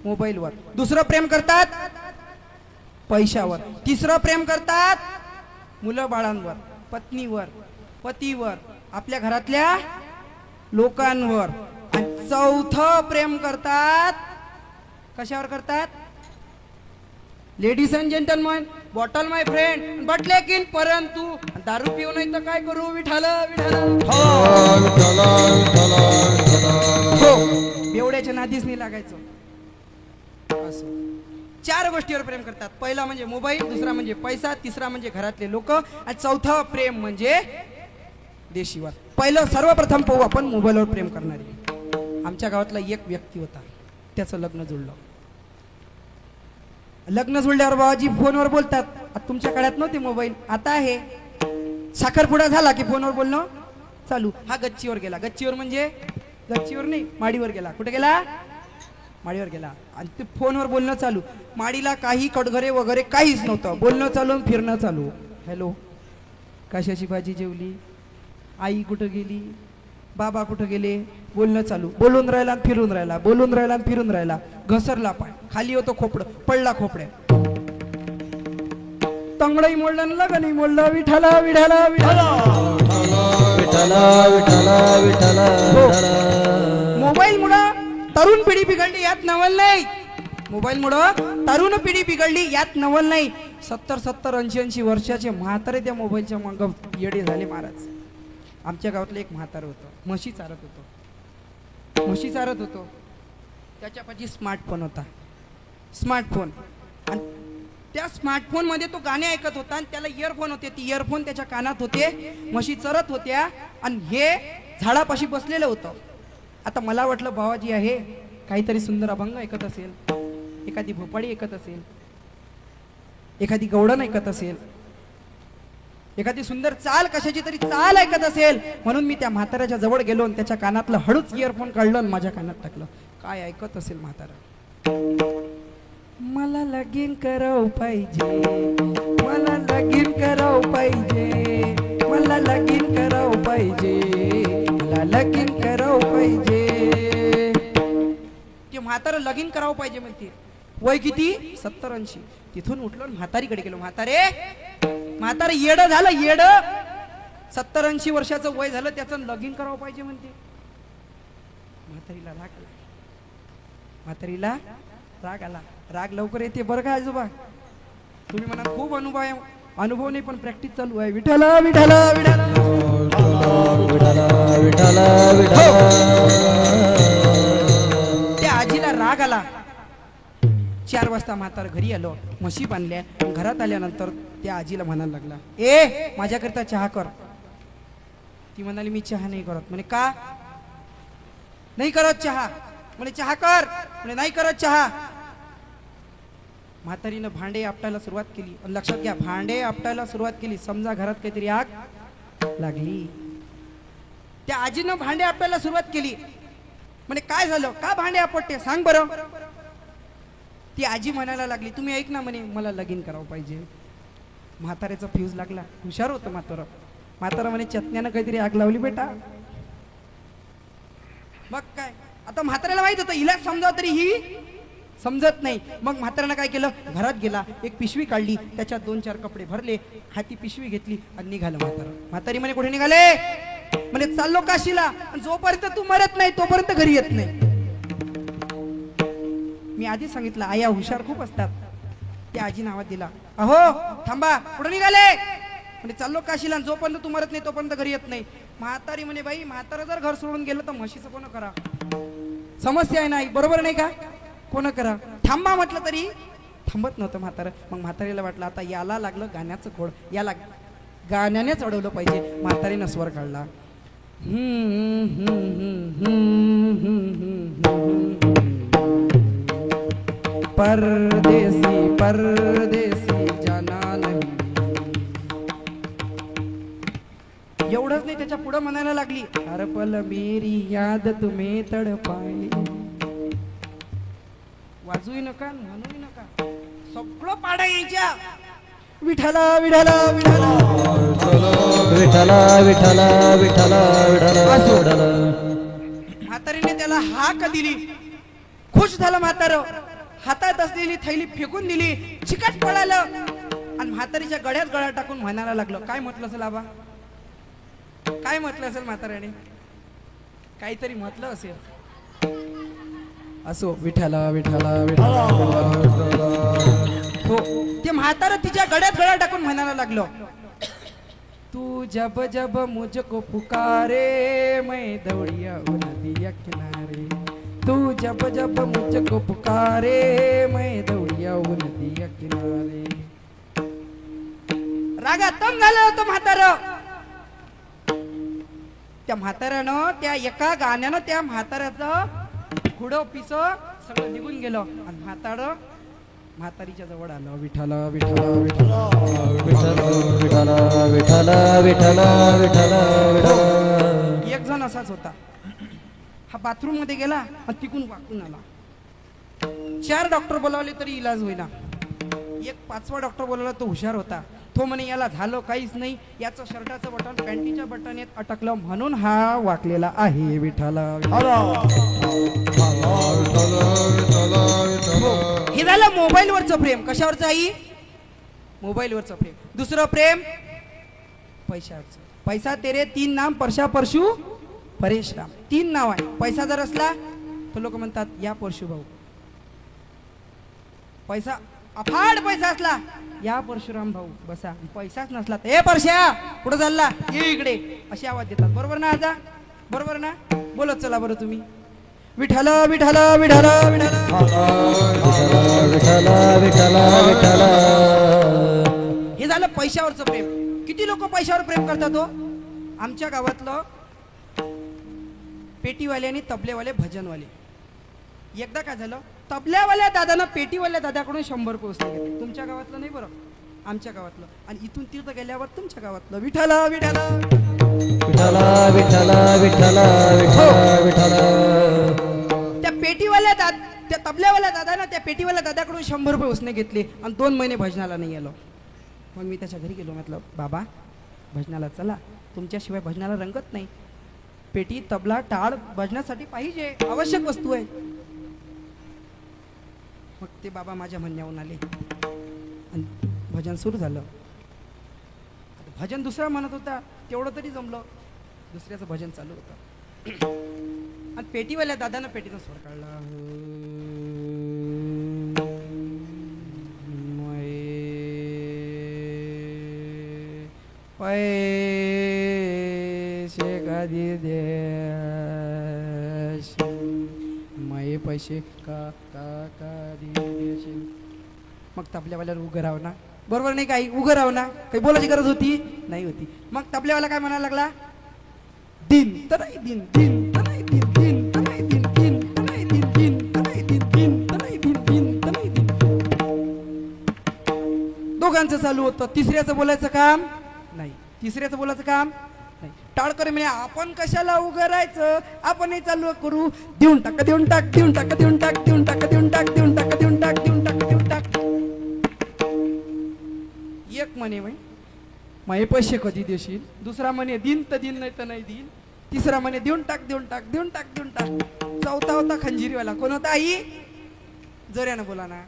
Speaker 1: मोबाईलवर, दुसरं प्रेम करतात पैशावर, तिसरं प्रेम करतात मुलं बाळांवर, पत्नीवर, पतीवर, आपल्या घरातल्या लोकांवर, आणि चौथं प्रेम करतात कशावर करतात? Ladies and gentleman, bottle my friend, but लेकिन परंतु दारू पिऊ नाही तर काय करू? विठ्ठल विठ्ठल. हो, बेवड्याच्या नादीच नाही लागायचं. असं चार गोष्टीवर प्रेम करतात. पहिला म्हणजे मोबाईल, दुसरा म्हणजे पैसा, तिसरा म्हणजे घरातले लोक, आणि चौथं प्रेम म्हणजे देशीवर. पहिलं सर्वप्रथम पाहू आपण मोबाईलवर प्रेम करणारी. आमच्या गावातला एक व्यक्ती होता, त्याचं लग्न जुळलं. लग्न जुळल्यावर बाबाजी फोनवर बोलतात. आता तुमच्या काळात नव्हते मोबाईल, आता आहे. साखरपुडा झाला की फोनवर बोलणं चालू. हा गच्चीवर गेला. गच्चीवर म्हणजे गच्चीवर नाही, माडीवर गेला. कुठे गेला? माडीवर गेला. आणि ते फोनवर बोलणं चालू. माडीला काही कडघरे वगैरे काहीच नव्हतं. बोलणं चालू, फिरणं चालू. हॅलो कशाची भाजी जेवली, आई कुठं गेली, बाबा कुठं गेले, बोलणं चालू, बोलून राहिला आणि फिरून राहिला, बोलून राहिला आणि फिरून राहिला, घसरला पाय, खाली होतो खोपडं, पडला खोपड्या, तंगडही मोडलं आणि लगनही मोडलं. विठाला विठाला विठाला.
Speaker 2: विठ्ठला विठ्ठला विठ्ठला विठ्ठला.
Speaker 1: मोबाईल मुळे तरुण पिढी बिघडली यात नवल नाही. मोबाईल मुळे तरुण पिढी बिघडली यात नवल नाही. 70-70, 80-80 वर्षाचे म्हातारे त्या मोबाईलच्या माग येडे झाले महाराज. आमच्या गावातलं एक म्हातारं होतं, म्हशी चारत होतो. त्याच्यापाशी स्मार्टफोन होता, स्मार्टफोन. आणि त्या स्मार्टफोन मध्ये तो गाणे ऐकत होता आणि त्याला इयरफोन होते. ती इयरफोन त्याच्या कानात होते, म्हशी चरत होत्या आणि हे झाडापाशी बसलेलं होतं. आता मला वाटलं भावाजी आहे काहीतरी सुंदर अभंग ऐकत असेल, एखादी भोपाळी ऐकत असेल, एखादी गवळण ऐकत असेल, एखादी सुंदर चाल, कशाची तरी चाल ऐकत असेल. म्हणून मी त्या म्हाताऱ्याच्या जवळ गेलो आणि त्याच्या कानातलं हळूच इयरफोन काढलं आणि माझ्या कानात टाकलं. काय ऐकत असेल म्हातारा. मला लगीन करावं पाहिजे, मला लगीन करावं पाहिजे, मला लगीन करावं पाहिजे, मला लगीन करावं पाहिजे. ते म्हातारं लगीन करावं पाहिजे म्हणते. वय किती? 70-80. तिथून उठलो म्हातारीकडे गेलो. म्हातारे येडं झालं, येडं. 70-80 वर्षाचं वय झालं, त्याचं लगीन करावं पाहिजे म्हणते. म्हातारीला राग आला. राग लवकर येते बरं का आजोबा. तुम्ही म्हणा खूप अनुभव नाही, पण प्रॅक्टिस चालू आहे. विठाला विठाला विठाला
Speaker 2: विठ्ठला विठ्ठला विठ्ठला.
Speaker 1: त्या आजीला राग आला. 4 वाजता म्हातार घरी आलो, म्हशी बांधल्या. घरात आल्यानंतर त्या आजीला म्हणायला लागला, ए माझ्याकरता चहा कर. ती म्हणाली मी चहा नाही करत. म्हणे का नाही करत चहा? म्हणे चहा कर. म्हणे नाही करत चहा. म्हातारीनं भांडे आपटायला सुरुवात केली. लक्षात घ्या, भांडे आपटायला सुरुवात केली. समजा घरात काहीतरी आग लागली. त्या आजीनं भांडे आपटायला सुरुवात केली. म्हणे काय झालं, का भांडे आपटते सांग बरं. ती आजी म्हणायला लागली, तुम्ही ऐक ना, म्हणे मला लगीन करावं पाहिजे. म्हाताऱ्याचा फ्यूज लागला. हुशार होतं म्हातारा म्हणे चटण्यानं काहीतरी आग लावली बेटा. मग काय, आता म्हाताऱ्याला माहित होतं हिला समजावं तरी ही समजत नाही. मग म्हाताऱ्यानं काय केलं, घरात गेला, एक पिशवी काढली, त्याच्यात 2-4 कपडे भरले, हाती पिशवी घेतली आणि निघालं म्हातारं. म्हातारी म्हणे कुठे निघाले? म्हणे चाललो काशीला. जोपर्यंत तू मरत नाही तोपर्यंत घरी येत नाही. मी आधीच सांगितलं आया हुशार खूप असतात. त्या आजीने आवाज दिला, अहो थांबा, कुठे निघाले? म्हणजे चाललो काशीला, जोपर्यंत तू मरत नाही तोपर्यंत घरी येत नाही. म्हातारी म्हणे बाई म्हातारा जर घर सोडून गेलं तर म्हशीचं कोण करा? समस्या आहे नाही, बरोबर नाही का? कोण करा? थांबा म्हटलं तरी थांबत नव्हतं म्हातारं. मग म्हातारीला वाटलं आता याला लागलं गाण्याचं खोड, याला गाण्यानेच अडवलं पाहिजे. म्हातारीनं स्वर काढला, परदेसी परदेसी जाना नहीं. एवढंच नाही, त्याच्या पुढे म्हणायला लागली, हर पल मेरी याद तुम्हें तडपाए. वाजूही नका म्हणूही नका, सगळं पाडा यायच्या. विठाला विठाला विठाला
Speaker 2: विठ्ठला विठ्ठला विठ्ठला विठ्ठला.
Speaker 1: म्हातारीने त्याला हाक दिली. खुश झालं म्हातारं. हातात असलेली थैली फेकून दिली, चिकट पळालं आणि म्हातारीच्या गळ्यात गळा टाकून म्हणायला लागलं, काय म्हटलं असेल आबा? काय म्हटलं असेल म्हाताऱ्याने? काहीतरी म्हटलं असेल. असो, विठाला विठाला विठाला. हो, ते म्हातारं तिच्या गळ्यात गळा टाकून म्हणायला लागलो, तू जब जब मुझको पुकारे मैं दौड़िया नदिया किनारे. तू जब जब मुझको पुकारे मैं दौड़िया नदिया किनारे. रागात तम झालं होतं म्हातारं. त्या म्हाताऱ्यानं त्या एका गाण्यानं त्या म्हाताऱ्याचं खुडं पिस सगळं निघून गेलं आणि म्हातारीच्या जवळ आलं. विठाला विठाला विठाला
Speaker 2: विठ्ठला विठ्ठला विठ्ठला विठ्ठला विठ्ठला.
Speaker 1: एक जण असाच होता. हा बाथरूम मध्ये गेला आणि तिकून वाकून आला. 4 डॉक्टर बोलावले तरी इलाज होईना. एक 5वा डॉक्टर बोलावला, तो हुशार होता. तो म्हणे याला झालं काहीच नाही, याचं शर्टाचं बटन पॅन्टीच्या बटन अटकलं म्हणून हा वाकलेला आहे. विठ्ठला हे झालं मोबाईलवरचं प्रेम. कशावरचं आई? मोबाईलवरचं प्रेम. दुसरं प्रेम पैशावरचं. पैसा तेरे तीन नाम परशा परशु परेश राम. तीन नाव आहे. पैसा जर असला तर लोक म्हणतात या परशु भाऊ. पैसा अफाट पैसा असला या परशुराम भाऊ बसा. पैसाच नसला तर ए परश्या कुठं चालला, ये इकडे, अशी आवाज देतात. बरोबर ना आजा? बरोबर ना? बोलत चला बरं तुम्ही. विठ्ठल विठ्ठल विठ्ठल विठ्ठल. हे झालं पैशावरचं प्रेम. किती लोक पैशावर प्रेम करतात हो? आमच्या गावातलं पेटीवाले आणि तबलेवाले भजनवाले. एकदा काय झालं, तबल्यावाल्या दादानं पेटीवाल्या दादाकडून 100 रुपये उसने घेतले. तुमच्या गावातलं नाही बरं, आमच्या गावातलं. आणि इथून तीर्थ गेल्यावर तुमच्या गावातलं. विठ्ठल विठ्ठल
Speaker 2: विठ्ठल विठ्ठल विठ्ठल विठ्ठल.
Speaker 1: त्या पेटीवाल्या त्या तबल्यावाल्या दादानं त्या पेटीवाल्या दादाकडून 100 रुपये उसने घेतले आणि 2 महिने भजनाला नाही आलो. मग मी त्याच्या घरी गेलो. म्हटलं बाबा भजनाला चला, तुमच्याशिवाय भजनाला रंगत नाही. पेटी तबला टाळ भजनासाठी पाहिजे, आवश्यक वस्तू आहे. मग ते बाबा माझ्या म्हणण्याहून आले आणि भजन सुरू झालं. भजन दुसरा म्हणत होता तेवढं तरी जमलं, दुसऱ्याचं भजन चालू होतं. आणि पेटीवाल्या दादानं पेटीनं स्वर काढला. पैसे कधी देशील, पैसे का कधी देशील. मग तबल्यावाल्याला उभं राहावं ना, बरोबर नाही? काही उभं राहावं ना, काही बोलायची गरज होती नाही होती. मग तबल्यावाला काय म्हणायला लागला, दिन तर नाही दिन, दिन तर नाही दिन, दिन तर नाही दिन, दिन तर नाही दिन, दिन तर नाही दिन, दिन तर नाही दिन, दिन तर नाही दिन. दोघांचं चालू होतं. तिसऱ्याचं बोलायचं काम नाही, तिसऱ्याचं बोलायचं काम नाही. टाळकरी म्हणे आपण कशाला उभं राहायचं, आपणही चालू करू. देऊन टाक देऊन टाक देऊन टाक देऊन टाक देऊन टाक देऊन टाक देऊन टाक देऊन टाक देऊन टाक देऊन टाक. एक म्हणे माये पैसे कधी देशील, दुसरा म्हणे दिन तर दिन नाही तर नाही दिन, तिसरा म्हणे देऊन टाक देऊन टाक देऊन टाक देऊन टाक. चौथा होता खंजिरीवाला. कोण होता आई? जोऱ्यानं बोला ना.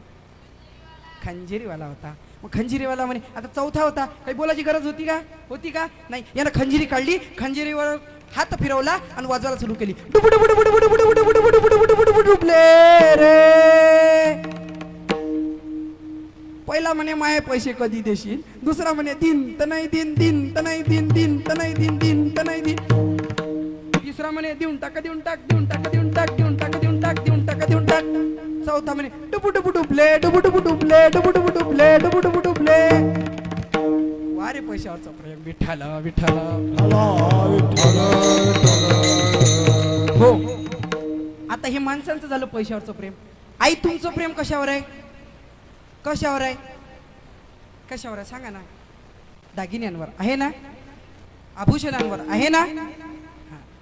Speaker 1: खंजिरीवाला होता. मग खंजिरीवाला म्हणे आता चौथा होता, काही बोलायची गरज होती का? होती का? नाही. यानं खंजिरी काढली, खंजिरीवर हात फिरवला आणि वाजवायला सुरू केली. पहिला म्हणे माये पैसे कधी देशील, दुसरा म्हणे दिन तर नाही दिन, दिन तर नाही दिन, दिन तर नाही दिन, दिन तर नाही दिन. तिसरा म्हणे देऊन टाका देऊन टाक देऊन टाका देऊन टाक देऊन टाका देऊन टाक देऊन टाका देऊन टाक. चौथा म्हणे डुबू डुबू डुबले डुबू डुबू डुबले डुबू डुबू डुबले डुबू डुबू डुबले. वारे पैशावरचा प्रेम. विठ्ठल विठ्ठल हो. आता हे माणसांचं झालं पैशावरचं प्रेम. आई तुमचं प्रेम कशावर आहे? कशावर आहे? कशावर आहे सांगा ना. दागिन्यांवर आहे ना, आभूषणांवर आहे ना.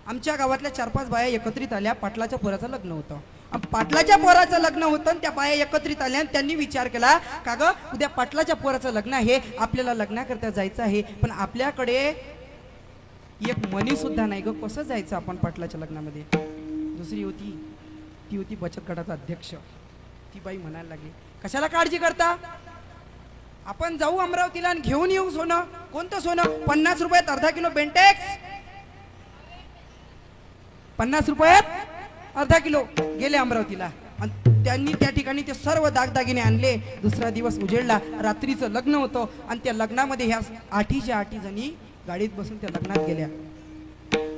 Speaker 1: आमच्या गावातल्या 4-5 बाया एकत्रित आल्या. पाटलाच्या पोराचं लग्न होतं. पाटलाच्या पोराचं लग्न होतं आणि त्या बाया एकत्रित आल्या. त्यांनी विचार केला का ग उद्या पाटलाच्या पोराचं लग्न आहे, आपल्याला लग्नाकरता जायचं आहे, पण आपल्याकडे एक मनी सुद्धा नाही ग, कसं जायचं आपण पाटलाच्या लग्नामध्ये. दुसरी होती, ती होती बचत गटाचा अध्यक्ष. ती बाई म्हणायला लागली कशाला काळजी करता, आपण जाऊ अमरावतीला आणि घेऊन येऊ सोनं. कोणतं सोनं? 50 रुपयात अर्धा किलो बेंटेक्स. 50 रुपयात अर्धा किलो. गेले अमरावतीला आणि त्यांनी त्या ठिकाणी ते सर्व दागदागिने आणले. दुसरा दिवस उजेडला, रात्रीचं लग्न होतं आणि त्या लग्नामध्ये ह्या 8च्या 8 जणी गाडीत बसून त्या लग्नात गेल्या.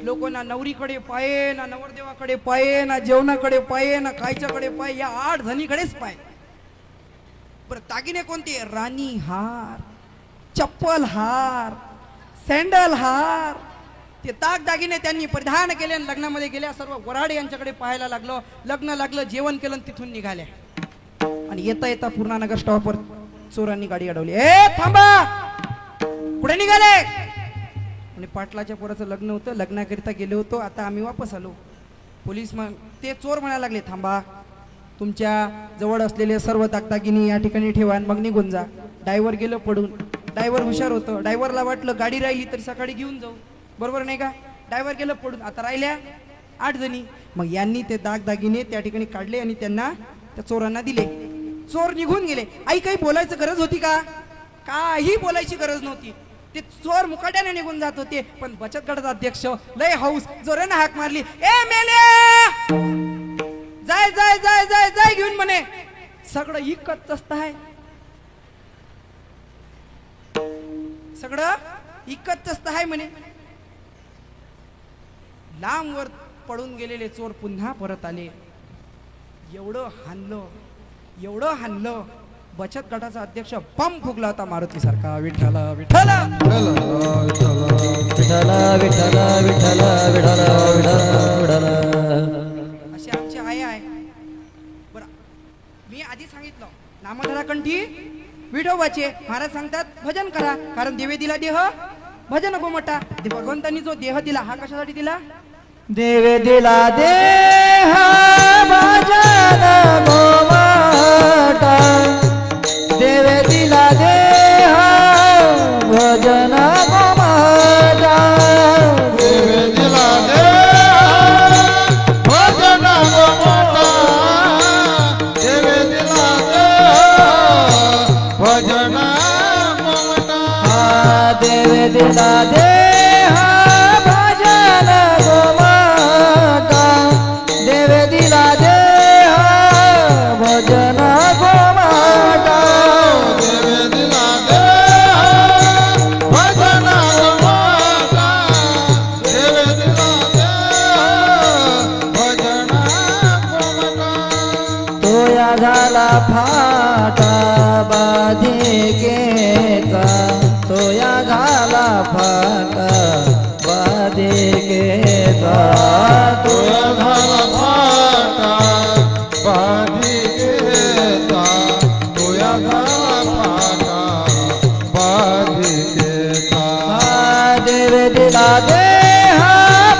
Speaker 1: लोक ना नवरीकडे पाये, ना नवरदेवाकडे पाये, ना जेवणाकडे पाये, ना खायच्याकडे पाये, या 8 जणीकडेच पाय. बरं दागिने कोणते? राणी हार, चप्पल हार, सँडल हार, ते दागिने त्यांनी परिधान केले आणि लग्नामध्ये गेल्या. सर्व वराडे यांच्याकडे पाहायला लागलं. लग्न लागलं, जेवण केलं, तिथून निघाल्या. आणि येता येता पूर्णानगर स्टॉपवर चोरांनी गाडी अडवली. ए थांबा, पुढे निघाले. आणि पाटलाच्या पोराचं लग्न होतं, लग्नाकरिता गेलो होतो, आता आम्ही वापस आलो. पोलीस ते चोर म्हणायला लागले थांबा, तुमच्या जवळ असलेले सर्व दागदागिनी या ठिकाणी ठेवा आणि मग निघून जा. ड्रायव्हर गेलो पडून. ड्रायव्हर हुशार होतं. ड्रायव्हरला वाटलं गाडी राहिली तरी सकाळी घेऊन जाऊ, बरोबर नाही का? ड्रायव्हर गेलं पडून. आता राहिल्या 8 जणी. मग यांनी ते दागदागिने त्या ठिकाणी काढले आणि त्यांना त्या चोरांना दिले. चोर निघून गेले. आई काही बोलायचं गरज होती का? काही बोलायची गरज नव्हती. ते चोर मुकाट्याने निघून जात होते. पण बचत गटाचा अध्यक्ष लय हाऊस जोराने हाक मारली, ए मेल्या, जाय जाय जाय जाय जाय घेऊन म्हणे. सगळं इकत असत आहे, सगळं इकत असत आहे म्हणे. लांब वर पडून गेलेले चोर पुन्हा परत आले. एवढं हाणलं बचत गटाचा अध्यक्ष बम फुगला होता मारुती सारखा. विठ्ठल विठ्ठल
Speaker 2: विठ्ठल विठ्ठल विठ्ठल विठ्ठल विठ्ठल.
Speaker 1: अशी आमची आई आहे. बरं, मी आधी सांगितलं नामधरा कंठी विठोबाचे. महाराज सांगतात भजन करा, कारण देवे दिला देह भजन गोमटा. भगवंतांनी जो देह दिला हा कशासाठी दिला?
Speaker 2: देवे दिला देह भजन गोमाता. देवे दिला देह भजन गोमाता.
Speaker 3: देवे दिला देह भजन गोमाता. देवे दिला देह भजन गोमाता.
Speaker 2: देवे दिला देह भजन गोमाता. देवे दिला देह भजन गोमाता.
Speaker 3: देवे दिला देह भजन गोमाता. देवे दिला देह भजन गोमाता.
Speaker 2: तोया झाला फाटा बाधिकेचा. तोया झाला फाटा बाधिकेचा.
Speaker 3: तोया झाला फाटा बाधिकेचा. तोया झाला फाटा बाधिकेचा.
Speaker 2: देवे दिला देह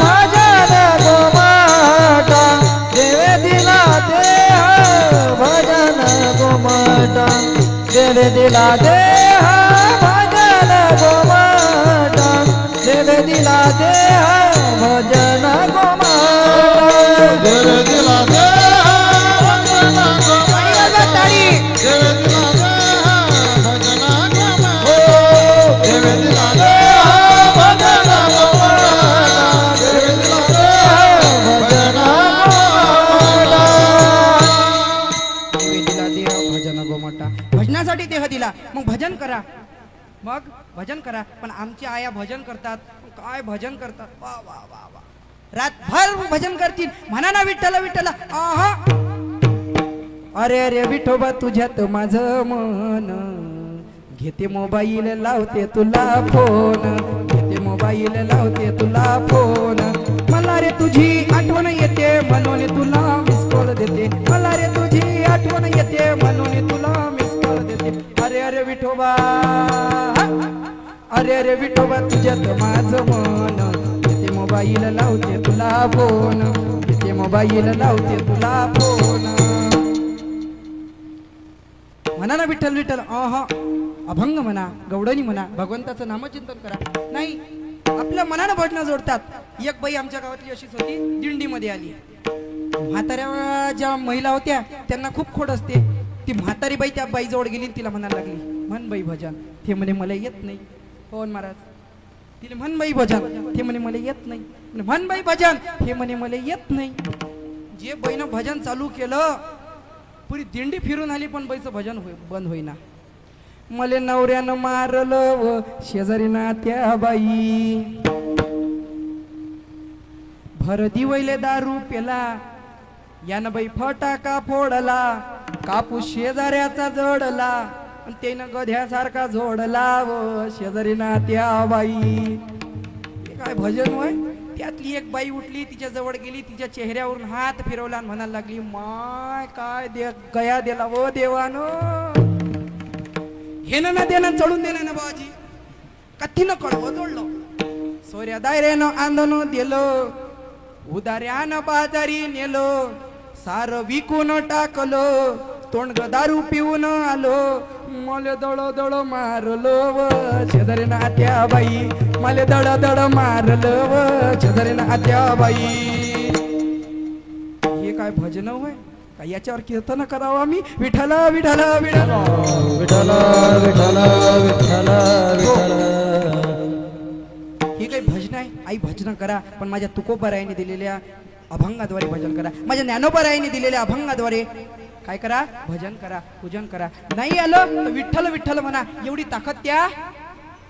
Speaker 2: भजन गोमाता. देवे दिला देह भजन गोमाता. देवे दिला देह भजन गोमाता. देवे दिला देह भजन गोमाता.
Speaker 3: देवे दिला देह भजन गोमाता.
Speaker 1: ताळी.
Speaker 3: देवे दिला देह भजन गोमाता. देवे दिला देह भजन गोमाता. देवे दिला देह भजन गोमाता.
Speaker 1: देवे दिला देह भजन गोमटा. भजनासाठी देह दिला, मग भजन करा. मग भजन करा. पण आमच्या आया भजन करतात. काय भजन करतात, वा वा वा वा, रातभर भजन करतील. म्हणा ना विठ्ठल विठ्ठल. आहा, अरे अरे विठोबा तुझ्यात माझं मन. घेते मोबाईल लावते तुला फोन. घेते मोबाईल लावते तुला फोन. मला रे तुझी आठवण येते म्हणून तुला मिस कॉल देते. मला रे तुझी आठवण येते म्हणून तुला मिस कॉल देते. अरे अरे विठोबा, अरे अरे विठोबा तुझ्यात माझं मन. घेते मोबाईल लावते तुला फोन. घेते मोबाईल लावते तुला फोन. म्हणा ना विठ्ठल विठ्ठल. अभंग म्हणा, गवडणी म्हणा, भगवंताचं नामचिंतन करा. नाही, आपल्या मनानं भजनं जोडतात. एक बाई आमच्या गावातली अशीच होती, दिंडीमध्ये आली. म्हाताऱ्या ज्या महिला होत्या त्यांना खूप खोड असते. ती म्हातारी बाई त्या बाईजवळ गेली, तिला म्हणायला लागली, म्हण बाई भजन. ते म्हणे मला येत नाही. पवन महाराज तिला म्हण बाई भजन. ते म्हणे मला येत नाही. म्हण बाई भजन. हे म्हणे मला येत नाही. जे बाईनं भजन चालू केलं, पुरी दिंडी फिरून आली, पण बाईचं भजन बंद होईना. मले नवऱ्यानं मारलं व शेजारी ना त्या बाई. भर दिवैले दारू पेला, यानं बाई फटाका फोडला. कापूस शेजाऱ्याचा जोडला, आणि त्यानं गध्यासारखा जोडला व शेजारी ना त्या बाई. हे काय भजन होय. त्यातली एक बाई उठली, तिच्या जवळ गेली, तिच्या चेहऱ्यावरून हात फिरवला आणि म्हणायला लागली, माय काय गया दिला व देवानं. हेनं ना देणं चढून देणं ना बाबाजी. कथीनं कळवं जोडलं. सोऱ्या दायऱ्यानं आंदोलन दिलं, उदाऱ्यानं बाजारी नेलं. सारं विकून टाकलं, तोंड दारू पिऊन आलो मले दळ दळ मारलो व शेजारी नात्या बाई मले दळ दळ मारलो व शेजारी नात्या बाई. हे काय भजन होय काय याच्यावर कीर्तन करावं आम्ही विठ्ठला विठ्ठला विठ्ठला
Speaker 2: विठ्ठला विठ्ठला विठ्ठला विठ्ठला.
Speaker 1: ही काही भजन आहे आई भजन करा पण माझ्या तुकोबारायांनी दिलेल्या अभंगाद्वारे भजन करा माझ्या ज्ञानोबारायांनी दिलेल्या अभंगाद्वारे काय करा भजन करा पूजन करा. नाही आलं तर विठ्ठल विठ्ठल म्हणा एवढी ताकद त्या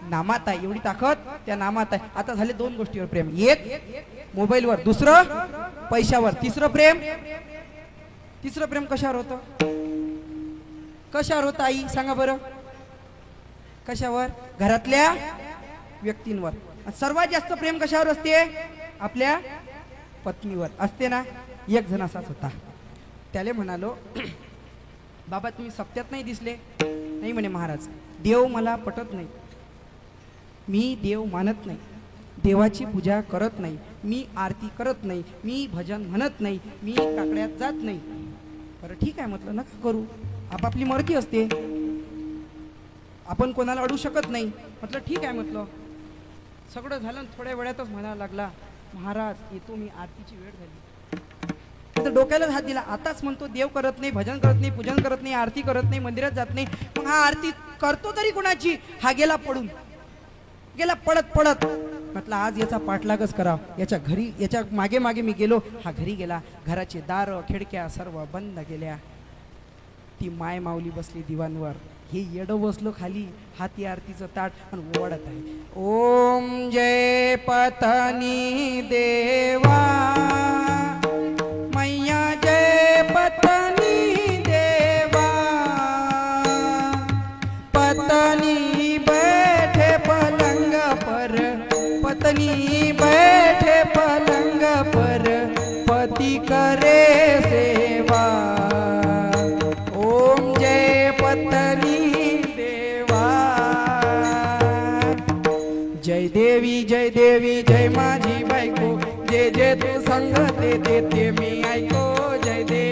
Speaker 1: नामात आहे एवढी ताकद त्या नामात आहे. आता झाले दोन गोष्टीवर प्रेम एक मोबाईलवर दुसरं पैशावर तिसरं प्रेम कशावर होतं कशावर होतं आई सांगा बरं कशावर घरातल्या व्यक्तींवर. सर्वात जास्त प्रेम कशावर असते आपल्या पत्नीवर असते ना. एक जण असाच होता त्याले म्हणालो बाबा तुम्ही सप्त्यात नाही दिसले नाही म्हणे महाराज देव मला पटत नाही मी देव मानत नाही देवाची पूजा करत नाही मी आरती करत नाही मी भजन म्हणत नाही मी काकड्यात जात नाही. बरं ठीक आहे म्हटलं नका करू आपापली मर्जी असते आपण कोणाला अडू शकत नाही. म्हटलं ठीक आहे म्हटलं सगळं झालं थोड्या वेळातच म्हणायला लागला महाराज येतो मी आरतीची वेळ झाली. तर डोक्यालाच हात दिला आताच म्हणतो देव करत नाही भजन करत नाही पूजन करत नाही आरती करत नाही मंदिरात जात नाही मग हा आरती करतो तरी कोणाची हा गेला पडून गेला पडत म्हटलं आज याचा पाठलागच करा याच्या घरी याच्या मागे मागे मी गेलो हा घरी गेला घराचे दार खिडक्या सर्व बंद गेल्या. ती माय माऊली बसली दिवाणवर हे येडं बसलो खाली हाती आरतीचं ताट आणि ओढत आहे ओम जय पतनी देवा मैया जय पतनी देवा पतनी बैठे पलंग पर पत्नी बैठे पलंग पर पति करे सेवा ओम जय पत्नी देवा. जय देवी जय माझी बायको जे जे तू सांगते देते मी ऐको. जय देवी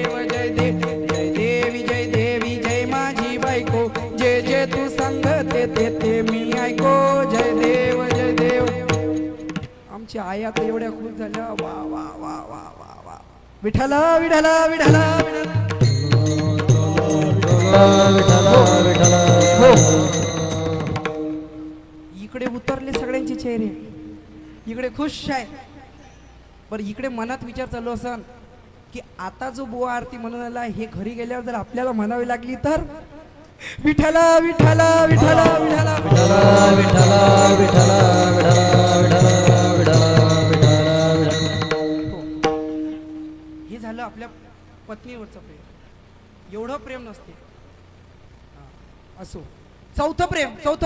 Speaker 1: जय माझी बायको जे जे तू सांगते देते मी ऐको. जय देव आमच्या आया तर एवढ्या खुश झाल्या वा वा वा वा वा वा विठ्ठला विठ्ठला विठ्ठला इकडे उतरले सगळ्यांचे चेहरे इकडे खुश आहे. बरं इकडे मनात विचार चालू असन की आता जो बुवा आरती म्हणून आला हे घरी गेल्यावर जर आपल्याला म्हणावी लागली तर विठ्ठला विठ्ठला विठ्ठला विठ्ठला
Speaker 2: विठ्ठला विठ्ठला विठ्ठला
Speaker 1: हे झालं आपल्या पत्नीवरचं प्रेम. एवढं प्रेम नसते असो. चौथं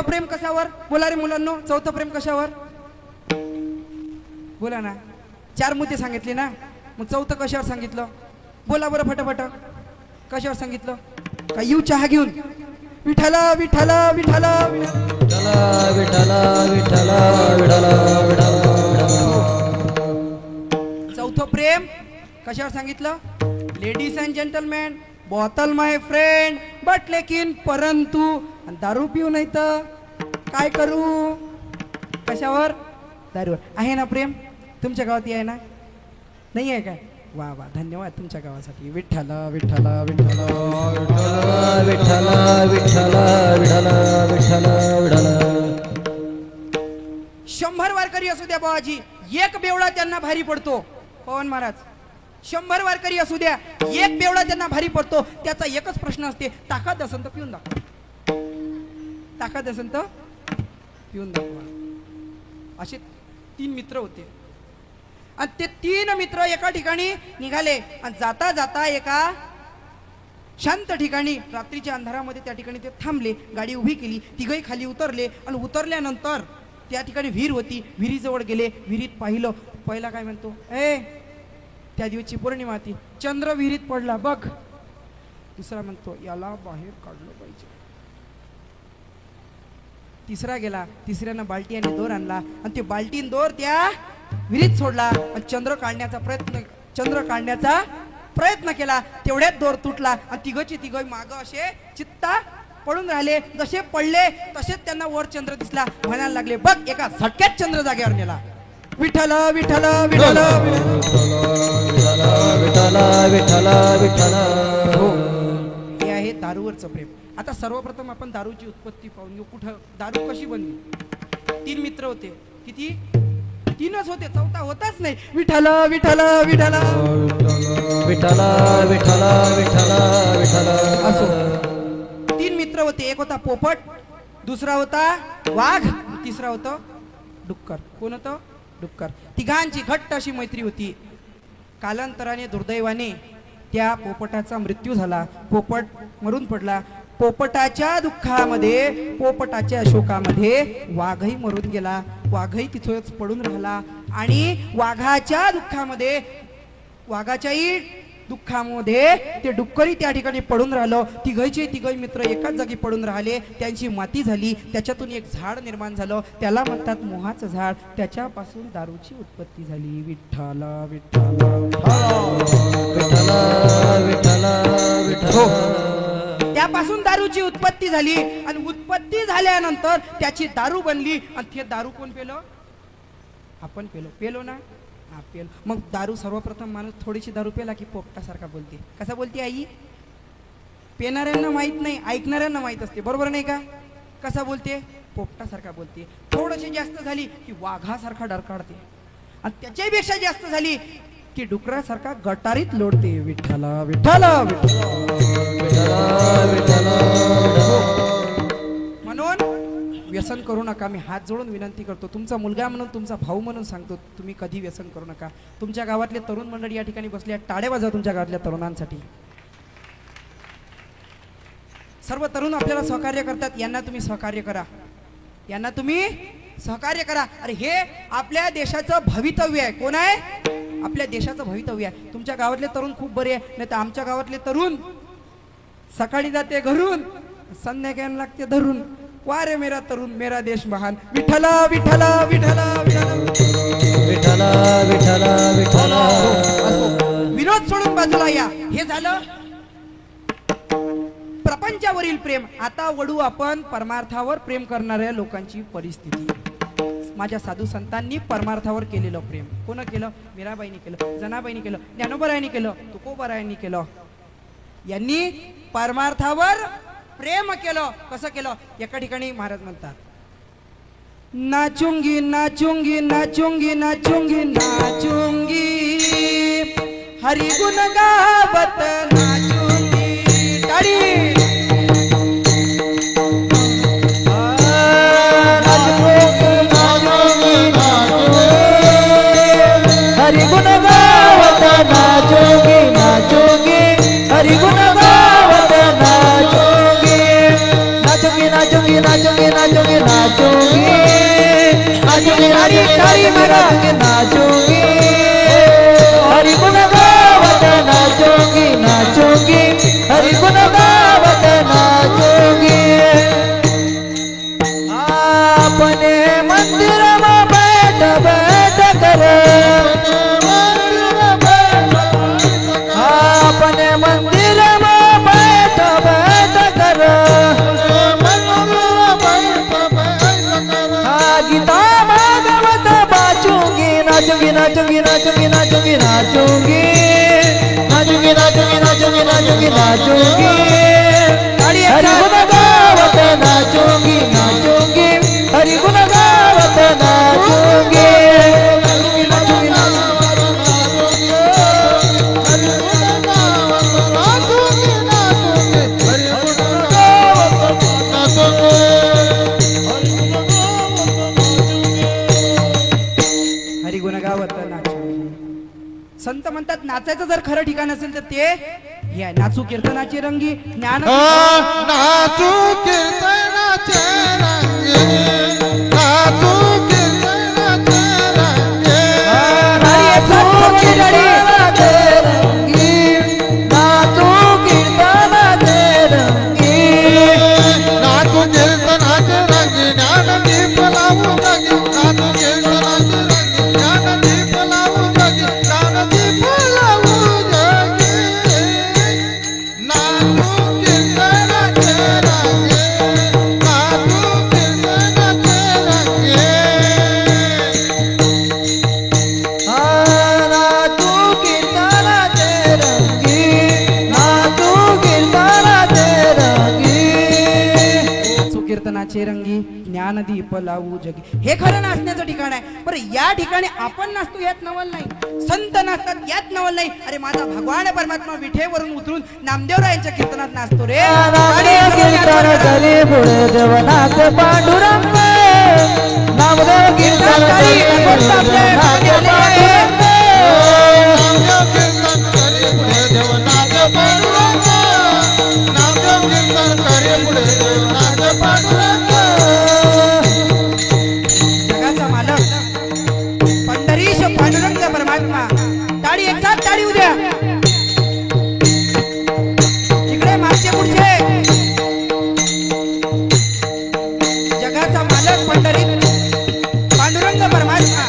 Speaker 1: प्रेम कशावर बोला रे मुलांनो चौथं प्रेम कशावर बोला ना. 4 मुद्दे सांगितले ना मग चौथं कशावर सांगितलं बोला बरं फटाफट कशावर सांगितलं का येऊ चहा घेऊन विठ्ठला विठ्ठला विठ्ठला
Speaker 2: विठ्ठला विठ्ठला विठ्ठला विठ्ठला.
Speaker 1: चौथं प्रेम कशावर सांगितलं ladies and gentleman bottle my friend but लेकिन परंतु दारू पिऊ नाही तर काय करू कशावर दारूवर. आहे ना प्रेम तुमच्या गावात आहे ना नाही आहे काय वा वा धन्यवाद तुमच्या गावासाठी. विठ्ठला विठ्ठला विठ्ठला
Speaker 2: विठ्ठला विठ्ठला विठ्ठला विठ्ठला विठ्ठला.
Speaker 1: 100 वारकरी असू द्या बाबाजी एक बेवडा त्यांना भारी पडतो. पवन महाराज 100 वारकरी असू द्या एक बेवडा त्यांना भारी पडतो. त्याचा एकच प्रश्न असते ताकद असेल तर पिऊन दाखवा ताकद असेल तर पिऊन दाखवा. असे 3 मित्र होते आणि ते 3 मित्र एका ठिकाणी निघाले आणि जाता जाता एका शांत ठिकाणी रात्रीच्या अंधारामध्ये त्या ठिकाणी ते थांबले. गाडी उभी केली तिघही खाली उतरले आणि उतरल्यानंतर त्या ठिकाणी विहीर होती विहिरीजवळ गेले. विहिरीत पाहिलं पहिला काय म्हणतो ए त्या दिवशी पौर्णिमा होती चंद्र विहिरीत पडला बघ. दुसरा म्हणतो याला बाहेर काढलं पाहिजे. तिसरा गेला तिसऱ्यानं बाल्टी आणि दोर आणला आणि ते बाल्टीन दोर त्या विहिरीत सोडला आणि चंद्र काढण्याचा प्रयत्न केला तेवढ्यात दोर तुटला आणि तिघची तिघ माग असे चित्ता पडून राहिले. जसे पडले तसेच त्यांना वर चंद्र दिसला. म्हणायला लागले बघ एका झटक्यात चंद्र जागेवर नेला. विठ्ठल विठ्ठल विठ्ठल
Speaker 2: विठ्ठल विठ्ठल विठ्ठल.
Speaker 1: हो, हे आहे दारूवरचं प्रेम. आता सर्वप्रथम आपण दारूची उत्पत्ती पाहून घेऊ. कुठं दारू कशी बनली? 3 मित्र होते. किती? 3च होते, चौथा होताच नाही. विठ्ठल विठ्ठल विठ्ठल
Speaker 2: विठ्ठल विठ्ठल विठ्ठल विठ्ठल.
Speaker 1: असो 3 मित्र होते. एक होता पोपट, दुसरा होता वाघ, तिसरा होता डुक्कर. कोण होतं? डुक्कर. तिघांची घट्ट अशी मैत्री होती. कालांतराने दुर्दैवाने त्या पोपटाचा मृत्यू झाला. पोपट मरून पडला. पोपटाच्या दुःखामध्ये, पोपटाच्या शोकामध्ये वाघही मरून गेला. वाघही तिथेच पडून राहिला. आणि वाघाच्या दुःखामध्ये, वाघाच्याही दुःखामध्ये ते डुक्करी त्या ठिकाणी पडून राहिलो. तिघही मित्र एकाच जागी पडून राहिले. त्यांची माती झाली. त्याच्यातून एक झाड निर्माण झालं. त्याला म्हणतात मोहाचं झाड. त्याच्यापासून दारूची उत्पत्ती झाली. विठ्ठल विठ्ठल
Speaker 2: विठ्ठल विठ्ठल विठ्ठल.
Speaker 1: त्यापासून दारूची उत्पत्ती झाली. आणि उत्पत्ती झाल्यानंतर त्याची दारू बनली. आणि ते दारू कोण पेलो? आपण पेलो ना. हा पेलो. मग दारू सर्वप्रथम माणूस थोडीशी दारू पेला की पोपटासारखा बोलते. कसा बोलते आई? पेणाऱ्यांना माहित नाही, ऐकणाऱ्यांना माहित असते. बरोबर नाही का? कसा बोलते? पोपटासारखा बोलते. थोडीशी जास्त झाली की वाघासारखा डरकाळते. आणि त्याच्यापेक्षा जास्त झाली की डुकरासारखा गटारीत लोडते. विठ्ठल विठ्ठल विठ्ठल. म्हणून व्यसन करू नका. मी हात जोडून विनंती करतो. तुमचा मुलगा म्हणून, तुमचा भाऊ म्हणून सांगतो, तुम्ही कधी व्यसन करू नका. तुमच्या गावातले तरुण मंडळी या ठिकाणी बसले आहेत. टाळ्या वाजवा तुमच्या गावातल्या तरुणांसाठी. सर्व तरुण आपल्याला सहकार्य करतात. यांना तुम्ही सहकार्य करा. यांना तुम्ही सहकार्य करा. अरे हे आपल्या देशाचं भवितव्य आहे. कोण आहे? आपल्या देशाचं भवितव्य आहे. तुमच्या गावातले तरुण खूप बरे आहे. नाही तर आमच्या गावातले तरुण सकाळी जाते घरून, संध्याकाळी लागते धरून. वा रे मेरा तरुण, मेरा देश महान. विठ्ठल विठ्ठल विठ्ठल
Speaker 2: विठ्ठल विठ्ठल विठ्ठल.
Speaker 1: विनोद सोडून बाजूला या. हे झालं प्रपंचावरील प्रेम. आता वळू आपण परमार्थावर प्रेम करणाऱ्या लोकांची परिस्थिती. माझ्या साधू संतांनी परमार्थावर केलेलं प्रेम. कोण केलं? मीराबाईंनी केलं, जनाबाईंनी केलं, ज्ञानोबारायांनी केलं, तुकोबारायांनी केलं. यांनी परमार्थावर प्रेम केलं. कसं केलं? एका ठिकाणी महाराज म्हणतात, नाचूंगी नाचूंगी नाचूंगी नाचूंगी नाचूंगी हरि गुण गावत नाचूंगी. टाळी.
Speaker 2: हरि गुण गावत नाचोगी नाचोगी हरि गुण गावत नाचोगी. नाचोगी नाचोगी नाचोगी नाचोगी नाचोगी नाचोगी नाचोगी नाचोगी नाचोगी हरि गुण गावत नाचोगी नाचोगी हरि गुण गावत नाचोगी. अपने मंदिर में बैठ बैठ कर, अपने मंदिर में बैठ बैठ कर, गीता भागवत बाचूंगी. नाचूंगी नाचूंगी नाचूंगी नाचूंगी नाचूंगी नाचूंगी नाचूंगी नाचूंगी नाचूंगी नाचूंगी हरि गुण गावत नाचूंगी नाचूंगी हरि गुण गावत नाचूंगी.
Speaker 1: हरिगुण गावत नाचूंगी. संत म्हणतात नाचायचं जर खरं ठिकाण असेल तर ते हे आहे. नाचू कीर्तनाची रंगी ज्ञान.
Speaker 3: नाचू कीर्तनाचे रंगी, नाचू कीर्तनाचे रंगी,
Speaker 2: नाचू कीर्तनाचे रंगी, नाचू कीर्तनाचे रंगी,
Speaker 3: नाचू कीर्तनाचे रंगी, ज्ञानदीप लावू जागी. नाचू कीर्तनाचे रंगी, ज्ञानदीप लावू जागी, ज्ञानदीप लावू जागी.
Speaker 1: नाचे रंगी ज्ञानदीप लावू जगी. हे खरं नाचण्याचं ठिकाण आहे. बरं या ठिकाणी आपण नाचतो यात नवल नाही, संत नाचतात यात नवल नाही. अरे माझा भगवान परमात्मा विठेवरून उतरून नामदेवरायांच्या कीर्तनात नाचतो रे.
Speaker 2: नामदेव कीर्तन करी पुढे देवनाथ पांडुरंग. नामदेव कीर्तन करी पुढे देवनाथ पांडुरंग.
Speaker 3: नामदेव कीर्तन करी पुढे देवनाथ पांडुरंग. नामदेव कीर्तन करी पुढे देवनाथ पांडुरंग.
Speaker 1: जगाचा मालक पंढरीश पांडुरंग परमात्मा. टाळी एकसाथ टाळी उद्या. इकडे मागचे पुढचे. जगाचा मालक पंढरीत पांडुरंग परमात्मा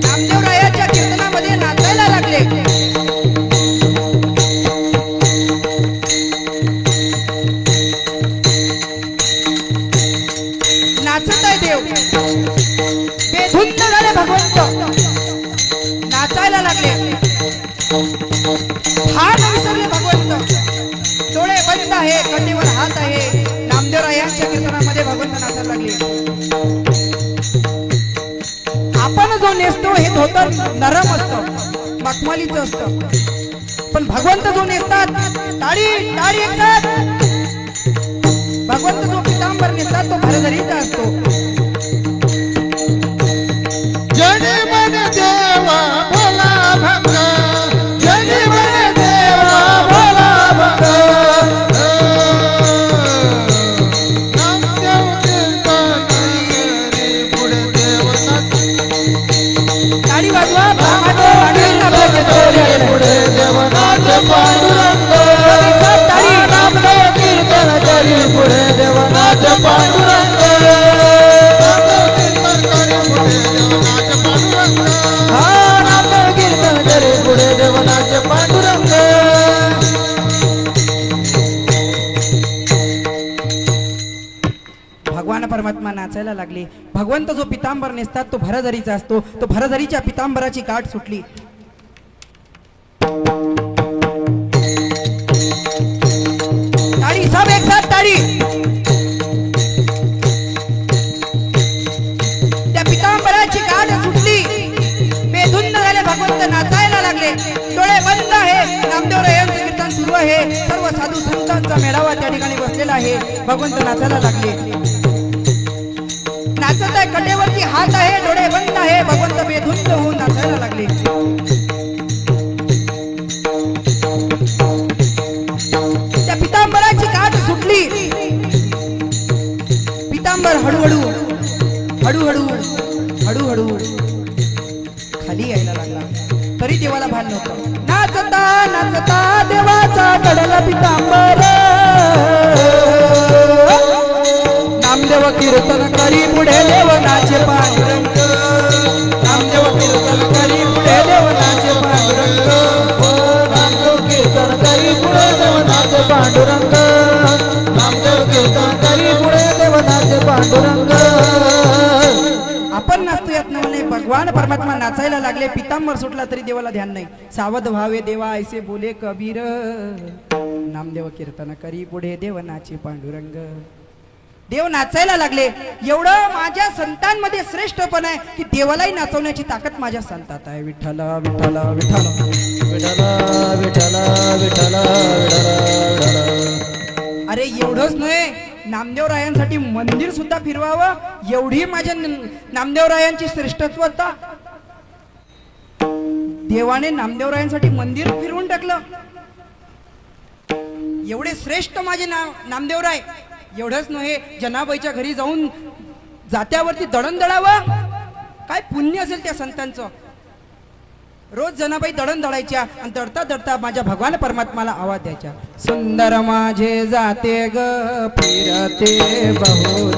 Speaker 1: नामदेवरायाच्या कीर्तनामध्ये नाचायला लागले. नाचत आहे देव. बेधुंद झाले भगवंत. नाचायला लागले. हात विसरले भगवंत. डोळे बंद आहे, कंडीवर हात आहे. नामदेवरायांच्या कीर्तनामध्ये भगवंत नाचायला लागले. आपण जो नेसतो हे धोतर नरम असतं, मखमलीचं असतं. पण भगवंत जो नेसतात टाळी टाळी एकतात. भगवंत जो पितांबर नेसतात तो भरधरीचा असतो.
Speaker 3: जनी मन देवा भोला भक्त. जनी मन देवा भोला भक्त. नामदेव कीर्तन करी पुढे देवनाथ.
Speaker 1: टाळी वाजवा. पांडुरंग आपल्या कीर्तनात.
Speaker 2: पुढे देवनाथ पांडुरंग.
Speaker 1: टाळी.
Speaker 2: नामदेव कीर्तन करी पुढे देवनाथ पांडुरंग.
Speaker 3: नामदेव कीर्तन करी पुढे देवनाथ पांडुरंग.
Speaker 2: हा नामदेव कीर्तन करी पुढे देवनाथ पांडुरंग.
Speaker 1: भगवान परमात्मा नाचायला लागले. भगवंत जो पितांबर नेसतात तो भरधरीचा असतो. तो भरधरीच्या पितांबराची गाठ सुटली. टाळी सब एक साथ टाळी. त्या पितांबराची गाठ सुटली. बेधुंद झाले भगवंत नाचायला लागले. डोळे बंद आहे. नामदेवरायांचे कीर्तन सुरू आहे. सर्व साधू संतांचा मेळावा त्या ठिकाणी बसलेला आहे. भगवंत नाचायला लागले. नाचत आहे. कटेवरती हात आहे. डोळे बंद आहे. भगवंत बेधुंद होऊन नाचायला लागले. त्या पितांबराची गाठ सुटली. पितांबर हळूहळू हळूहळू हळूहळू खाली यायला लागला. तरी देवाला भान नव्हतं. नाचता नाचता देवाचा कडला पितांबर. नामदेव कीर्तन करी पुढे देवनाचे पांडुरंग. नामदेव कीर्तन करी पुढे देवनाचे पांडुरंग.
Speaker 2: नामदेव कीर्तन करी पुढे देवनाथ पांडुरंग. नामदेव कीर्तन करी पुढे देवनाथ पांडुरंग.
Speaker 1: आपण नाचतो यात नवल नाही. भगवान परमात्मा नाचायला लागले. पितांबर सुटला तरी देवाला ध्यान नाही. सावध व्हावे देवा ऐसे बोले कबीर. नामदेव कीर्तन करी पुढे देवनाचे पांडुरंग. देव नाचायला लागले. एवढं माझ्या संतांमध्ये श्रेष्ठपण आहे की देवालाही नाचवण्याची ताकद माझ्या संतात आहे. विठ्ठल विठ्ठल विठ्ठल
Speaker 2: विठ्ठल विठ्ठल विठ्ठल विठ्ठल.
Speaker 1: अरे एवढंच नव्हे, नामदेवरायांसाठी मंदिर सुद्धा फिरवावं एवढी माझ्या नामदेवरायांची श्रेष्ठत्वता. देवाने नामदेवरायांसाठी मंदिर फिरवून टाकलं. एवढे श्रेष्ठ माझे नामदेवराय. एवढंच नव्हे, जनाबाईच्या घरी जाऊन जात्यावरती दळण दळावं. काय पुण्य असेल त्या संतांचं. रोज जनाबाई दळण दळायच्या आणि दळता दळता माझ्या भगवान परमात्माला आवाज द्यायच्या. सुंदर माझे जाते ग फिरते बहुत.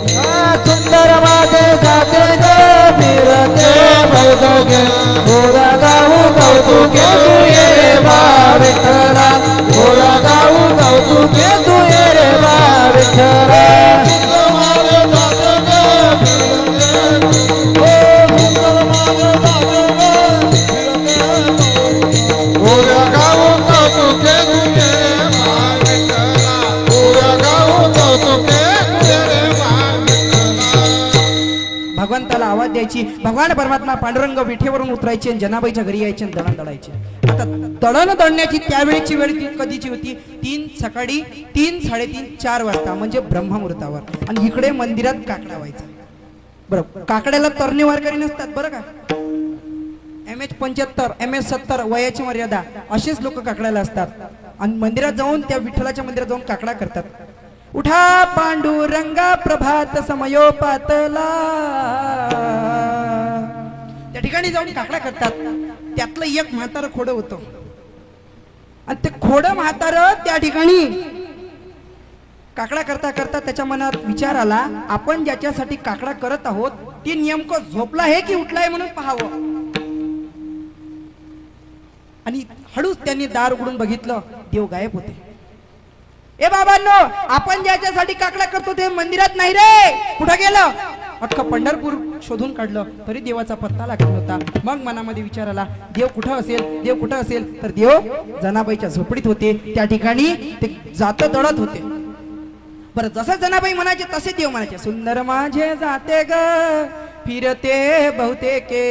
Speaker 2: सुंदर माझे जाते ग फिरते बहुत गे. गोरा गाऊ कौतुके तू ये रे बा विठ्ठला. गोरा गाऊ कौतुके तू ये रे बा विठ्ठला.
Speaker 3: गाऊ कौतुके
Speaker 1: आवाज द्यायची. भगवान परमात्मा पांडुरंग विठेवरून उतरायचे आणि जनाबाईच्या घरी यायचे आणि दळण दळायचे. आता दळण दळण्याची त्यावेळेची वेळ कधीची होती? सकाळी 3, 3:30, 4 वाजता म्हणजे ब्रह्ममुहूर्तावर. आणि इकडे मंदिरात काकडा व्हायचा. बरं, काकड्याला तरणे वारकरी नसतात बरं का. MH 75, MS 70 वयाची मर्यादा असेच लोक काकड्याला असतात. आणि मंदिरात जाऊन त्या विठ्ठलाच्या मंदिरात जाऊन काकडा करतात. उठा पांडुरंगा प्रभात समयोपातला, त्या ठिकाणी जाऊन काकडा करतात. त्यातलं एक म्हातारं खोडं होतं आणि ते खोडं म्हातारं त्या ठिकाणी काकडा करता करता त्याच्या मनात विचार आला, आपण ज्याच्यासाठी काकडा करत आहोत ती नेमकं झोपला आहे की उठलाय म्हणून पाहावं. आणि हळूच त्यांनी दार उघडून बघितलं, देव गायब होते. ए बाबांनो, आपण ज्याच्यासाठी काकडा करतो ते मंदिरात नाही रे, कुठं गेलं? अख्खं पंढरपूर शोधून काढलं तरी देवाचा पत्ता लागत नव्हता. मग मनामध्ये विचार आला, देव कुठं असेल, देव कुठं असेल? तर देव जनाबाईच्या झोपडीत होते. त्या ठिकाणी ते जात दळत होते. बरं, जसं जनाबाई म्हणायचे तसे देव म्हणायचे, सुंदर माझे जाते ग फिरते बहुतेके,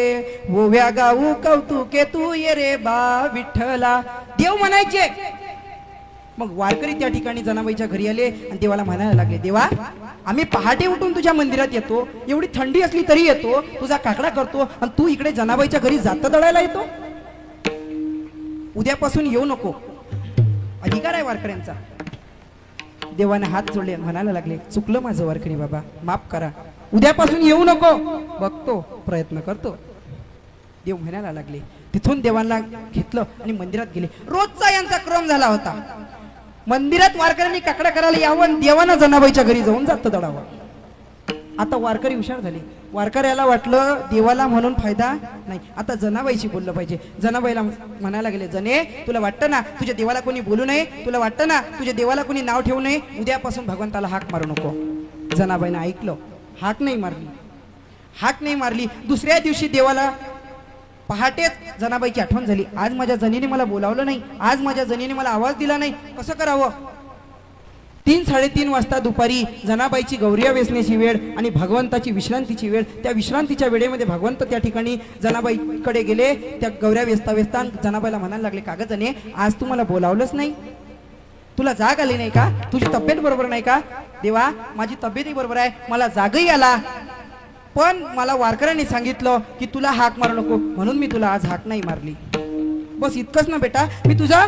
Speaker 1: ओव्या गाऊ कौतुके तू ये रे बा विठ्ठला, देव म्हणायचे. मग वारकरी त्या ठिकाणी जनाबाईच्या घरी आले आणि देवाला म्हणायला लागले, देवा आम्ही पहाटे उठून तुझ्या मंदिरात येतो, एवढी थंडी असली तरी येतो, तुझा काकडा करतो आणि तू इकडे जनाबाईच्या घरी जात दळायला येतो. उद्यापासून येऊ नको, अधिकार आहे वारकऱ्यांचा. देवाने हात जोडले, म्हणायला लागले, चुकलं माझं वारकरी बाबा, माफ करा, उद्यापासून येऊ नको, बघतो, प्रयत्न करतो. देव म्हणायला लागले. तिथून देवांना घेतलं आणि मंदिरात गेले. रोजचा यांचा क्रम झाला होता. मंदिरात वारकऱ्यांनी काकडा करायला यावं, देवानं जनाबाईच्या घरी जाऊन जात दळावं. आता वारकरी हुशार झाले. वारकऱ्याला वाटलं देवाला म्हणून फायदा नाही, आता जनाबाईशी बोललं पाहिजे. जनाबाईला म्हणायला गेले, जने तुला वाटतं ना तुझ्या देवाला कोणी बोलू नये, तुला वाटतं ना तुझ्या देवाला कोणी नाव ठेवू नये, उद्यापासून भगवंताला हाक मारू नको. जनाबाईनं ऐकलं, हाक नाही मारली. हाक नाही मारली. दुसऱ्या दिवशी देवाला पहाटेच जनाबाईची आठवण झाली, आज माझ्या जनीने मला बोलावलं नाही, आज माझ्या जनीने मला आवाज दिला नाही, कसं करावं? 3, 3:30 वाजता दुपारी जनाबाईची गौऱ्या वेचण्याची वेळ आणि भगवंताची विश्रांतीची वेळ. त्या विश्रांतीच्या वेळेमध्ये भगवंत त्या ठिकाणी जनाबाईकडे गेले. त्या गौऱ्या वेचता वेचता जनाबाईला म्हणायला लागले, कागद जने आज तू मला बोलावलंच नाही, तुला जाग आली नाही का? तुझी तब्येत बरोबर नाही का? देवा माझी तब्येतही बरोबर आहे, मला जागही आला, पण मला वारकऱ्यांनी सांगितलं की तुला हाक मारू नको, म्हणून मी तुला आज हाक नाही मारली. बस इतकंच ना बेटा, मी तुझा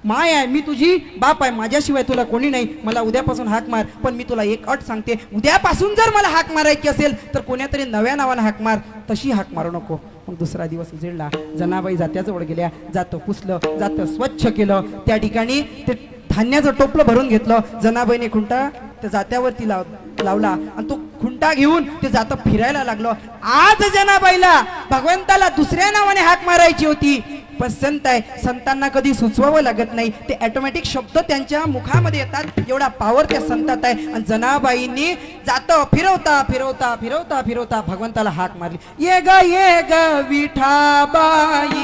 Speaker 1: माय आहे, मी तुझी बाप आहे, माझ्याशिवाय तुला कोणी नाही, मला उद्यापासून हाक मार. पण मी तुला एक अट सांगते, उद्यापासून जर मला हाक मारायची असेल तर कोण्यातरी नव्या नावानं हाक मार, तशी हाक मारू नको. मग दुसरा दिवस उजेडला. जनाबाई जात्याजवळ गेल्या, जातं पुसलं, जातं स्वच्छ केलं. त्या ठिकाणी ते धान्याचं टोपलं भरून घेतलं. जनाबाईने खुंटा त्या जात्यावरती लावला आणि तो खुंटा घेऊन ते जातं फिरायला लागलं. आज जनाबाईला भगवंताला दुसऱ्या नावाने हाक मारायची होती, पण संत आहे, संतांना कधी सुचवावं लागत नाही, ते ऑटोमॅटिक शब्द त्यांच्या मुखामध्ये येतात, एवढा पावर त्या संतात आहे. आणि जनाबाईंनी जातं फिरवता फिरवता फिरवता फिरवता भगवंताला हाक मारली, ये ग विठाबाई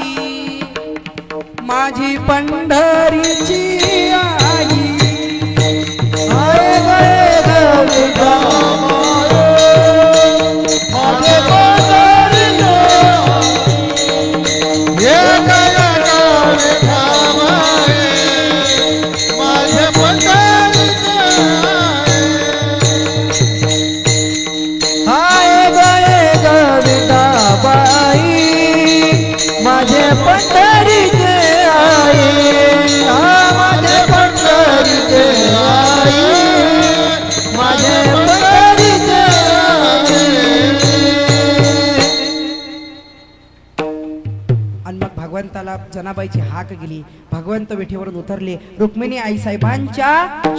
Speaker 1: माझी पंढरीची आई,
Speaker 2: आय ग विठाबाई माझे पंढरीचे माझे पंढरीचे आई, माझे पंढरीचे आई, माझे पंढरीचे
Speaker 1: आणि मग भगवंताला जनाबाईची हाक गेली. भगवंत विठेवरून उतरले. रुक्मिणी आई साहेबांच्या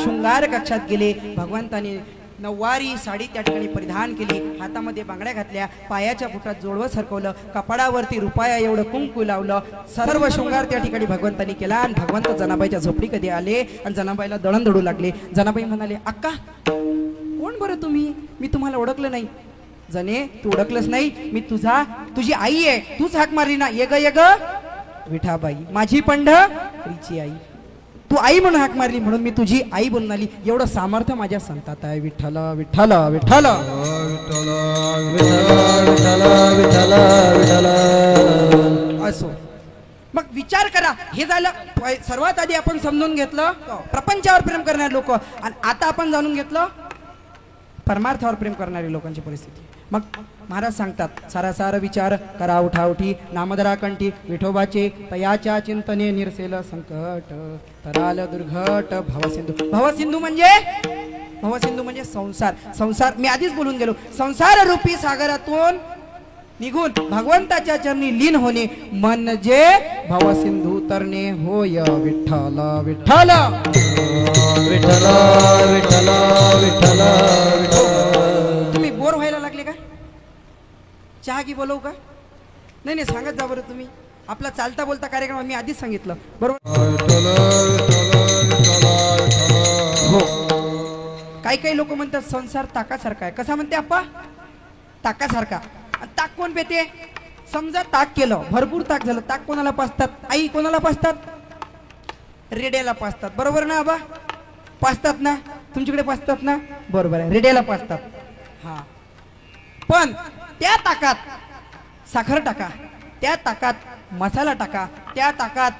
Speaker 1: शृंगार कक्षात गेले. भगवंताने नऊवारी साडी त्या ठिकाणी परिधान केली, हातामध्ये बांगड्या घातल्या, पायाच्या बुटात जोडवं सरकवलं, कपाळावरती रुपया एवढं कुंकू लावलं, सर्व शृंगार त्या ठिकाणी भगवंतानी केला. आणि भगवंत जनाबाईच्या झोपडी कधी आले आणि जनाबाईला दळण दळू लागले. जनाबाई म्हणाले, अक्का कोण बरं तुम्ही? मी तुम्हाला ओळखलं नाही. जने तू ओळखलंच नाही, मी तुझी आई आहे, तूच हाक मारली ना, ये ग विठाबाई माझी पंढरीची आई. तू आई म्हणून हाक मारली म्हणून मी तुझी आई बनून आली. एवढं सामर्थ्य माझ्या संतात आहे. विठ्ठल विठ्ठल विठ्ठल असो. मग विचार करा, हे झालं सर्वात आधी आपण समजून घेतलं प्रपंचावर प्रेम करणारे लोक, आणि आता आपण जाणून घेतलं परमार्थावर प्रेम करणारी लोकांची परिस्थिती. मग महाराज सांगतात सारासार विचार करा उठाउठी नामधरा कंठी विठोबाचे तयाच्या चिंतने निरसेल संकट तराल दुर्घट भवसिंधू. भवसिंधू म्हणजे संसार. संसार मी आधीच बोलून गेलो. संसार रूपी सागरातून निघून भगवंताच्या चरणी लीन होणे म्हणजे भवसिंधू तरणे होय. विठ्ठल विठ्ठल
Speaker 2: विठ्ठल विठ्ठल विठ्ठल.
Speaker 1: तुम्ही बोर व्हायला लागले का? चहा की बोलवू का? नाही सांगत जा बरं तुम्ही. आपला चालता बोलता कार्यक्रम मी आधीच सांगितलं बरोबर. हो, काही लोक म्हणतात संसार ताकासारखा आहे. कसा म्हणते आप्पा? ताकासारखा. ताक कोण पेते? समजा ताक केलं, भरपूर ताक झालं, ताक कोणाला पाजतात? आई कोणाला पाजतात? रेड्याला पाजतात. बरोबर ना आबा? पाजतात ना? तुमच्याकडे पाजतात ना? बरोबर आहे, रेड्याला पाजतात. हा, पण त्या ताकात साखर टाका, त्या ताकात मसाला टाका, त्या ताकात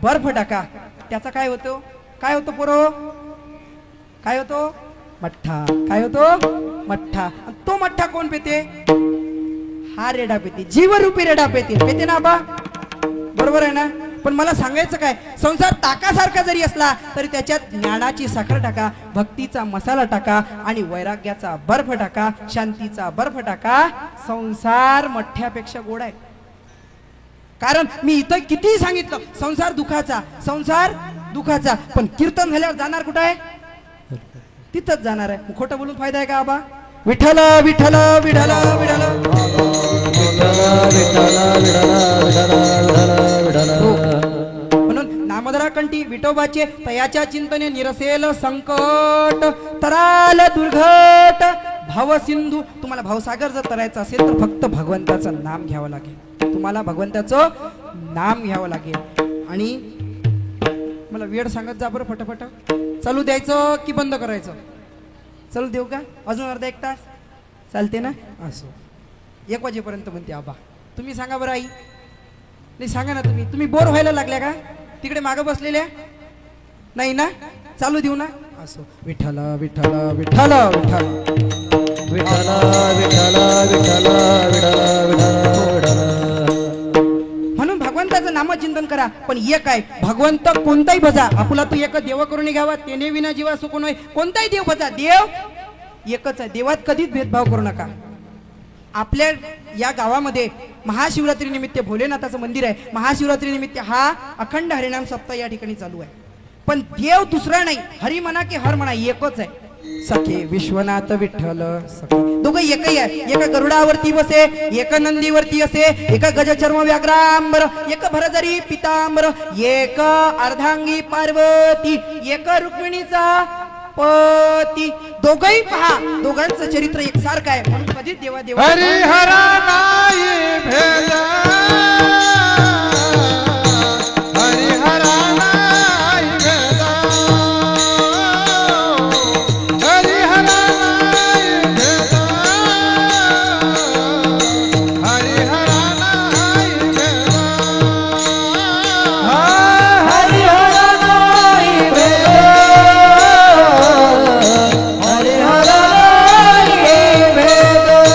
Speaker 1: बर्फ टाका, त्याचा काय होतो? काय होतो पोरो? काय होतो? मठ्ठा. काय होतो? मठ्ठा. तो मठ्ठा कोण पेते? हा रेडा पेते, जीवरूपी रेडा पेते ना बा? बरोबर आहे ना? पण मला सांगायचं काय, संसार ताकासारखा जरी असला तरी त्याच्यात ज्ञानाची साखर टाका, भक्तीचा मसाला टाका आणि वैराग्याचा बर्फ टाका, शांतीचा बर्फ टाका. संसार मठ्ठ्यापेक्षा गोड आहे. कारण मी इथं कितीही सांगितलं संसार दुखाचा, पण कीर्तन झाल्यावर जाणार कुठं आहे? तिथंच जाणार आहे. खोटं बोलून फायदा आहे का आबा? विठ्ठल विठ्ठल विठ्ठल विठ्ठल. म्हणून नामधरा कंठी विठोबाचे तयाच्या चिंतने निरसेल संकट तराल दुर्घट भवसिंधू. तुम्हाला भवसागर जर तरायचं असेल तर फक्त भगवंताचं नाम घ्यावं लागेल. तुम्हाला भगवंताचं नाम घ्यावं लागेल. आणि मला वेळ सांगत जा बरं फटाफट. चालू द्यायचं की बंद करायचं? चालू देऊ का? अजून अर्धा एक तास चालते ना? असो, 1 वाजेपर्यंत म्हणते आबा. तुम्ही सांगा बरं आई. नाही सांगा ना तुम्ही. तुम्ही बोर व्हायला लागल्या का? तिकडे मागं बसलेल्या नाही ना? चालू देऊ ना? असो. विठ्ठल विठ्ठल विठ्ठल विठ्ठल
Speaker 2: विठ्ठल विठ्ठल विठ्ठल विठ्ठल.
Speaker 1: म्हणून भगवंताचं नामचिंतन करा. पण एक आहे, भगवंत कोणताही भजा आपुला तू एक देव करून घ्यावा तेने विना जीवा सुख नये. कोणताही देव भजा, देव एकच आहे. देवात कधीच भेदभाव करू नका. आपल्या या गावामध्ये महाशिवरात्री निमित्त भोलेनाथाचं मंदिर आहे. महाशिवरात्री निमित्त हा अखंड हरिनाम सप्ताह या ठिकाणी चालू आहे. पण देव दुसरा नाही, हरी म्हणा की हर म्हणा एकच आहे. सखे विश्वनाथ विठ्ठल सखे दोघं एकही आहे. एका गरुडावरती बसे, एका नंदीवरती असे, एका गजचर्म व्याघ्रांबर, एक भरजरी पितांबर, एक अर्धांगी पार्वती, एक रुक्मिणीचा पती. दोघंही पहा, दोघांचं चरित्र एकसारखं आहे. म्हणून कधीच देवा देवा
Speaker 3: हरिहरा नाही भेद, हरिहरा नाही भेद, हरिहरा नाही भेद, हरिहरा नाही भेद,
Speaker 2: हरिहर नाही भेद, हरिहर नाही भेद, हरिहर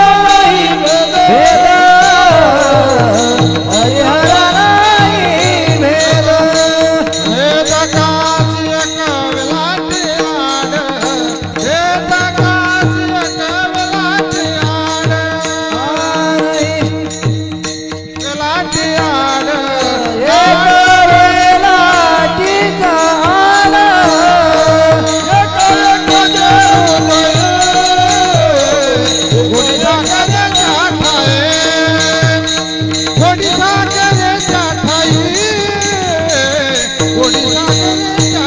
Speaker 2: नाही भेद, हरिहर नाही भेद.
Speaker 3: भेद काशी एक विलाटी आड, भेद काशी एक विलाटी आड, विलाटी आड, गोडी साखरेच्या ठाई, गोडी साखरेच्या ठाई, गोडी साखरेच्या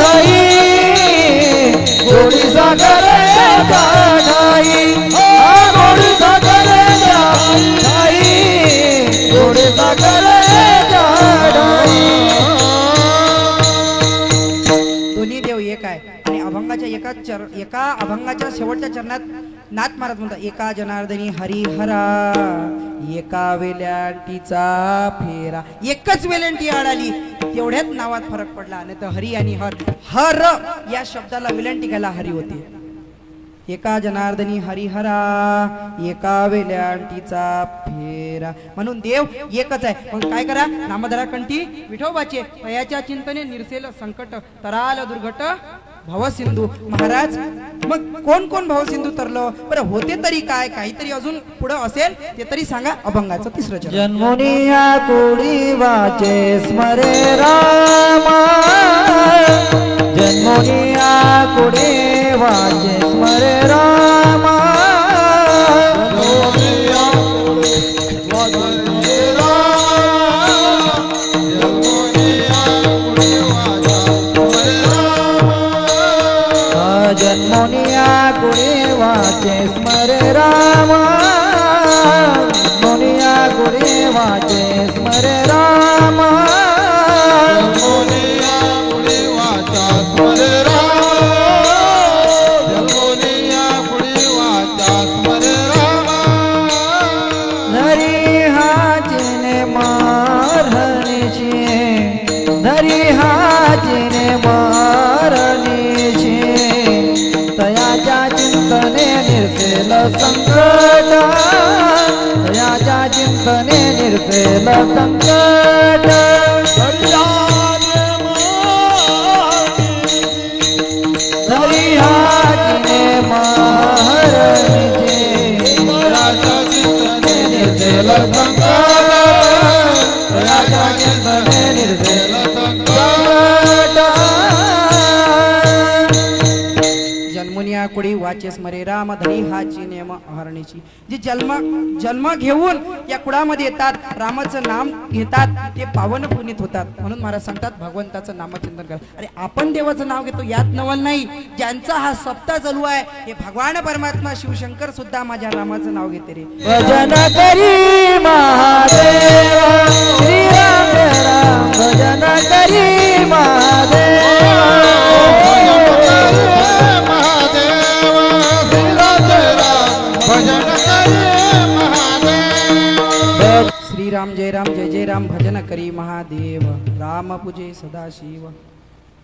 Speaker 3: ठाई,
Speaker 2: गोडी सागर गोडी सागर
Speaker 1: एका अभंगाच्या शेवटच्या चरणात नाथ महाराज म्हणतात, एका जनार्दनी हरिहरा एका वेल्यांटीचा फेरा. एकच वेल्यांटी आडाली, तेवढ्याच नावात फरक पडला. नाही तर हरी आणि हर या शब्दाला वेल्यांटी घ्यायला हरी होते. एका जनार्दनी हरिहरा एका वेल्यांटीचा फेरा. म्हणून देव एकच आहे. मग काय करा, नामधरा कंठी विठोबाचे पयाच्या चिंतने निरसेल संकट तराल दुर्घट भवसिंधू. महाराज मग कोण कोण भवसिंधू तरलं बरं होते तरी काय, काहीतरी अजून पुढं असेल ते तरी सांगा. अभंगाचं तिसरं चरण.
Speaker 2: जन्मुनिया कुडी वाचे स्मरे रामा, जन्मुनिया कुडी वाचे स्मरे रामा. जन्मुनिया कुडी वाचे स्मरे रामा, जन्मुनिया कुडी वाचे स्मरे रामा.
Speaker 3: जन्मोनिया पुढे वाचा स्मरे रामा, जन्मोनिया पुढे वाचा स्मरे रामा.
Speaker 2: धरी हाजीने मारणीची, धरी हाजीने मारणीची. तयाच्या चिंतने निर्सेल संकट, तयाच्या चिंतने निर्सेल संकट. धरी हाजीने मारणीची,
Speaker 3: तयाच्या चिंतने
Speaker 2: निर्सेल संकट, तयाच्या चिंतने निर्सेल संकट.
Speaker 1: जन्मुनिया कुडी वाचे स्मरे राम धरी हाची नेम अहरणीची. जे जन्म घेऊन या कुळामध्ये येतात, रामाचं नाम घेतात, ते पावन पुनीत होतात. म्हणून महाराज सांगतात भगवंताचं नामचिंतन करा. अरे आपण देवाचं नाव घेतो यात नवल नाही. ज्यांचा हा सप्ताह चालू आहे हे भगवान परमात्मा शिवशंकर सुद्धा माझ्या रामाचं नाव घेते रे.
Speaker 2: भजन करी महादेव श्री राम राम, भजन करी महादेव.
Speaker 3: भजन करे महादेव.
Speaker 1: श्रीराम जय राम जय जय राम भजन करी महादेव, राम पूजे सदाशिव.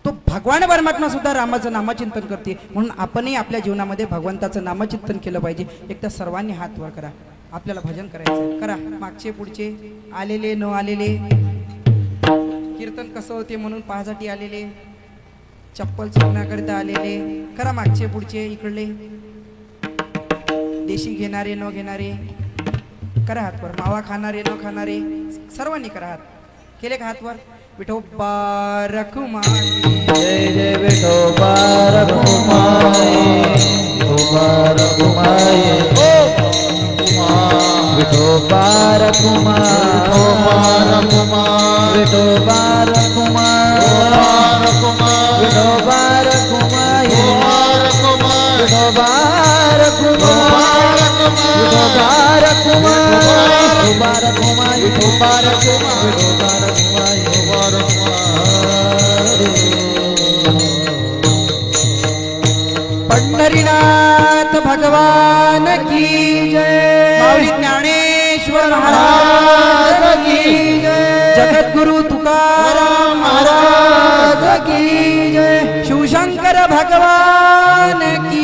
Speaker 1: तो भगवान परमात्मा सुद्धा रामाचं नामचिंतन करते. म्हणून आपणही आपल्या जीवनामध्ये भगवंताचं नामचिंतन केलं पाहिजे. एकदा सर्वांनी हात वर करा. आपल्याला भजन करायचं करा. मागचे पुढचे आलेले न आलेले, कीर्तन कसं होते म्हणून पाहासाठी आलेले, चप्पल चोरण्याकरिता आलेले, करा मागचे पुढचे इकडले, देशी घेणारे न घेणारे करा हातवर, मावा खाणारे न खाणारे सर्वांनी करा हात. केले का हातवर? विठोबा रखुमाई
Speaker 2: जय जय विठोबा रखुमाई, विठोबा रखुमाई, विठोबा रखुमाई, विठोबा रखुमाई, विठोबा रखुमाई, विठोबा रखुमाई, विठोबा रखुमाई, विठोबा रखुमाई, विठोबा रखुमाई, विठोबा रखुमाई.
Speaker 1: पंढरीनाथ भगवान की जय. माऊली ज्ञानेश्वर महाराज की जय. जगद्गुरु तुकाराम महाराज की जय. शिवशंकर भगवान की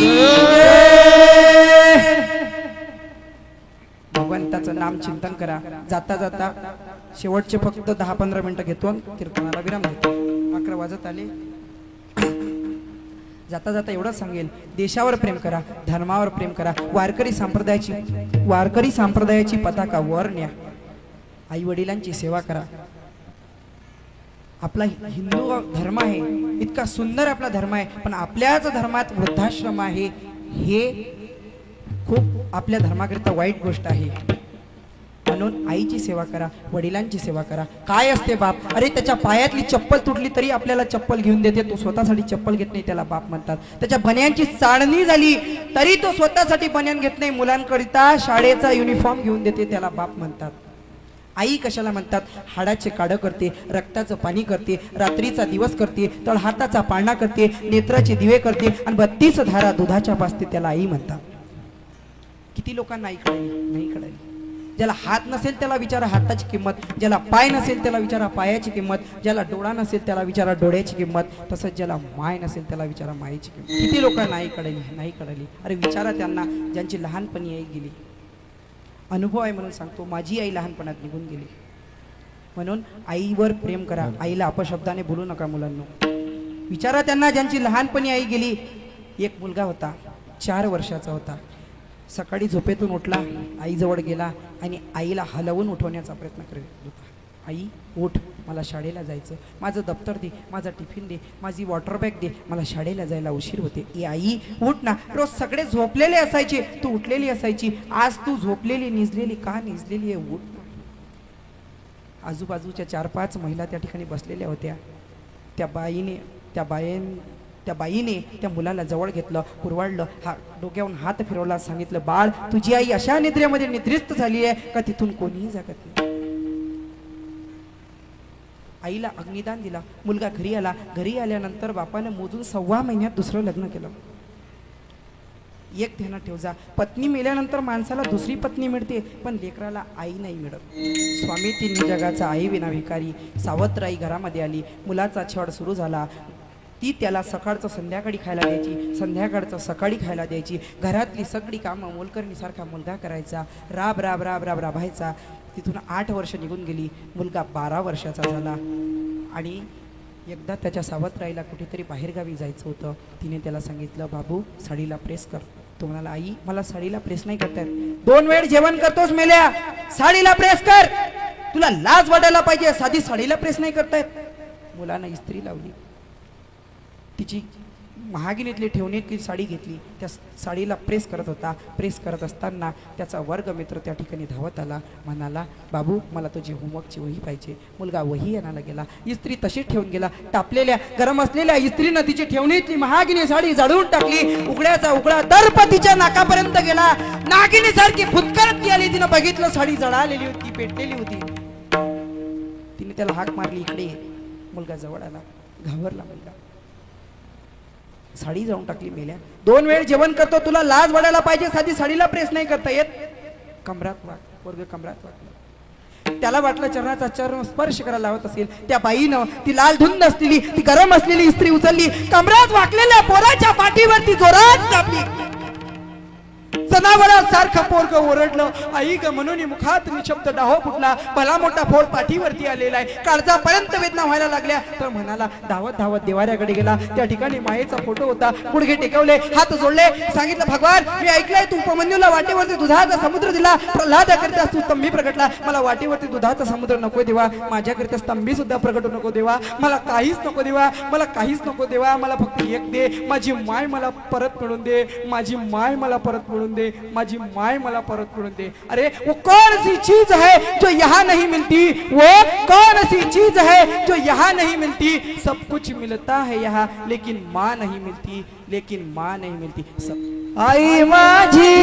Speaker 1: जय. भगवंताचं नाम चिंतन करा. जाता जाता शेवटचे फक्त 10-15 मिनिटं घेतो, कीर्तनाला विराम देतो. 11 वाजत आले. जाता जाता एवढंच सांगेल, देशावर प्रेम करा, धर्मावर प्रेम करा. वारकरी संप्रदायाची पताका वर न्या. आई वडिलांची सेवा करा. आपला हिंदू धर्म आहे, इतका सुंदर आपला धर्म आहे, पण आपल्याच धर्मात वृद्धाश्रम आहे. हे खूप आपल्या धर्माकरिता वाईट गोष्ट आहे. म्हणून आईची सेवा करा, वडिलांची सेवा करा. काय असते बाप? अरे त्याच्या पायातली चप्पल तुटली तरी आपल्याला चप्पल घेऊन देते, तो स्वतःसाठी चप्पल घेत नाही, त्याला बाप म्हणतात. त्याच्या बन्यांची चाळणी झाली तरी तो स्वतःसाठी बन्यान घेत नाही, मुलांकरिता शाळेचा युनिफॉर्म घेऊन देते, त्याला बाप म्हणतात. आई कशाला म्हणतात? हाडाचे काडं करते, रक्ताचं पाणी करते, रात्रीचा दिवस करते, तळहाताचा पाळणा करते, नेत्राचे दिवे करते आणि 32 धारा दुधाच्या पाजते, त्याला आई म्हणतात. किती लोकांना आई कळली? नाही कळली. ज्याला हात नसेल त्याला विचारा हाताची किंमत, ज्याला पाय नसेल त्याला विचारा पायाची किंमत, ज्याला डोळा नसेल त्याला विचारा डोळ्याची किंमत, तसंच ज्याला माय नसेल त्याला विचारा मायेची किंमत. किती लोकांना नाही कळली? नाही कळली. अरे विचारा त्यांना ज्यांची लहानपणी आई गेली. अनुभव आहे म्हणून सांगतो, माझी आई लहानपणात निघून गेली. म्हणून आईवर प्रेम करा, आईला अपशब्दाने बोलू नका मुलांनो. विचारा त्यांना ज्यांची लहानपणी आई गेली. एक मुलगा होता, 4 वर्षाचा होता. सकाळी झोपेतून उठला, आईजवळ गेला आणि आईला हलवून उठवण्याचा प्रयत्न करत होता. आई उठ, मला शाळेला जायचं, माझं दप्तर दे, माझा टिफिन दे, माझी वॉटर बॅग दे, मला शाळेला जायला उशीर होते. ए आई उठ ना. रोज सगळे झोपलेले असायचे, तू उठलेली असायची. आज तू झोपलेली निजलेली का निजलेली आहे? उठ ना. आजूबाजूच्या 4-5 महिला त्या ठिकाणी बसलेल्या होत्या. त्या बाईने त्या मुलाला जवळ घेतलं, कुरवाडलं, डोक्यावरून हात फिरवला, सांगितलं, बाळ तुझी आई अशा निद्रेमध्ये निद्रिस्त झाली आहे का तिथून कोणीही जागत नाही. आईला अग्निदान दिला. मुलगा घरी आला. घरी आल्यानंतर बापानं मोजून 1.25 महिन्यात दुसरं लग्न केलं. एक ध्यानात ठेव जा, पत्नी मेल्यानंतर माणसाला दुसरी पत्नी मिळते, पण लेकराला आई नाही मिळत. स्वामी तिन्ही जगाचा आई विना भिकारी. सावत्राई घरामध्ये आली. मुलाचा छळ सुरू झाला. ती त्याला सकाळचं संध्याकाळी खायला द्यायची, संध्याकाळचं सकाळी खायला द्यायची. घरातली सगळी कामं मोलकरणीसारखा मुलगा करायचा. राब राब राब राब राबायचा. तिथून 8 वर्ष निघून गेली. मुलगा 12 वर्षाचा झाला आणि एकदा त्याच्या सावत्राईला कुठेतरी बाहेरगावी जायचं होतं. तिने त्याला सांगितलं, बाबू साडीला प्रेस कर. तो म्हणाला, आई मला साडीला प्रेस नाही करता येत. 2 वेळ जेवण करतोस मेल्या, साडीला प्रेस कर. तुला लाज वाटायला पाहिजे, साधी साडीला प्रेस नाही करता येत. मुलानं इस्त्री लावली. तिची महागिनीतली ठेवणीतली साडी घेतली. त्या साडीला प्रेस करत होता. प्रेस करत असताना त्याचा वर्गमित्र त्या ठिकाणी धावत आला. म्हणाला, बाबू मला तुझी होमवर्कची वही पाहिजे. मुलगा वही आणायला गेला. इस्त्री तशीच ठेवून गेला. तापलेल्या गरम असलेल्या इस्त्रीनं तिची ठेवणीतली महागिनी साडी जाळून टाकली. उघड्याचा उघडा दर्प तिच्या नाकापर्यंत गेला. नागिनीसारखी फुटकारत ती आली. तिनं बघितलं साडी जळालेली होती, पेटलेली होती. तिने त्याला हाक मारली, इकडे ये. मुलगा जवळ आला. घाबरला मुलगा. साडी जाऊन टाकली मेल्या. 2 वेळ जेवण करतो, तुला लाज वाटायला पाहिजे, साधी साडीला प्रेस नाही करता येत. कमरात वाक. पोरग कमरात वाकलं. त्याला वाटलं चरणाचा चरण स्पर्श करायला लावत असेल. त्या बाईनं ती लाल धुंद असलेली, ती गरम असलेली इस्त्री उचलली. कमरात वाकलेल्या पोराच्या पाठीवरती जोरात दाबली. जनावरासारखं पोरग ओरडलं, आई ग म्हणून मुखात निशब्द डाहो फुटला. भला मोठा फोड पाठीवरती आलेला आहे. काळजापर्यंत वेदना व्हायला लागल्या. तर म्हणाला, धावत धावत देवाऱ्याकडे गेला. त्या ठिकाणी मायेचा फोटो होता. गुडघे टेकवले, हात जोडले, सांगितलं, भगवान मी ऐकलंय तू उपमन्यूला वाटेवरती दुधाचा समुद्र दिला, प्रल्हादाकरिता तू स्तंभी प्रगटला. मला वाटेवरती दुधाचा समुद्र नको देवा, माझ्याकरिता स्तंभी सुद्धा प्रगट नको देवा. मला काहीच नको देवा, मला काहीच नको देवा. मला फक्त एक दे, माझी माय मला परत मिळून दे, माझी माय मला परत मिळून दे, माझी माय मला परत मिळून दे. अरे वो कौन सी चीज है जो यहाँ नहीं मिलती, वो कौन सी चीज है जो यहाँ नहीं मिलती. सब कुछ मिलता है यहाँ, लेकिन माँ नहीं मिलती, लेकिन माँ नहीं मिलती. सब
Speaker 2: आई माझी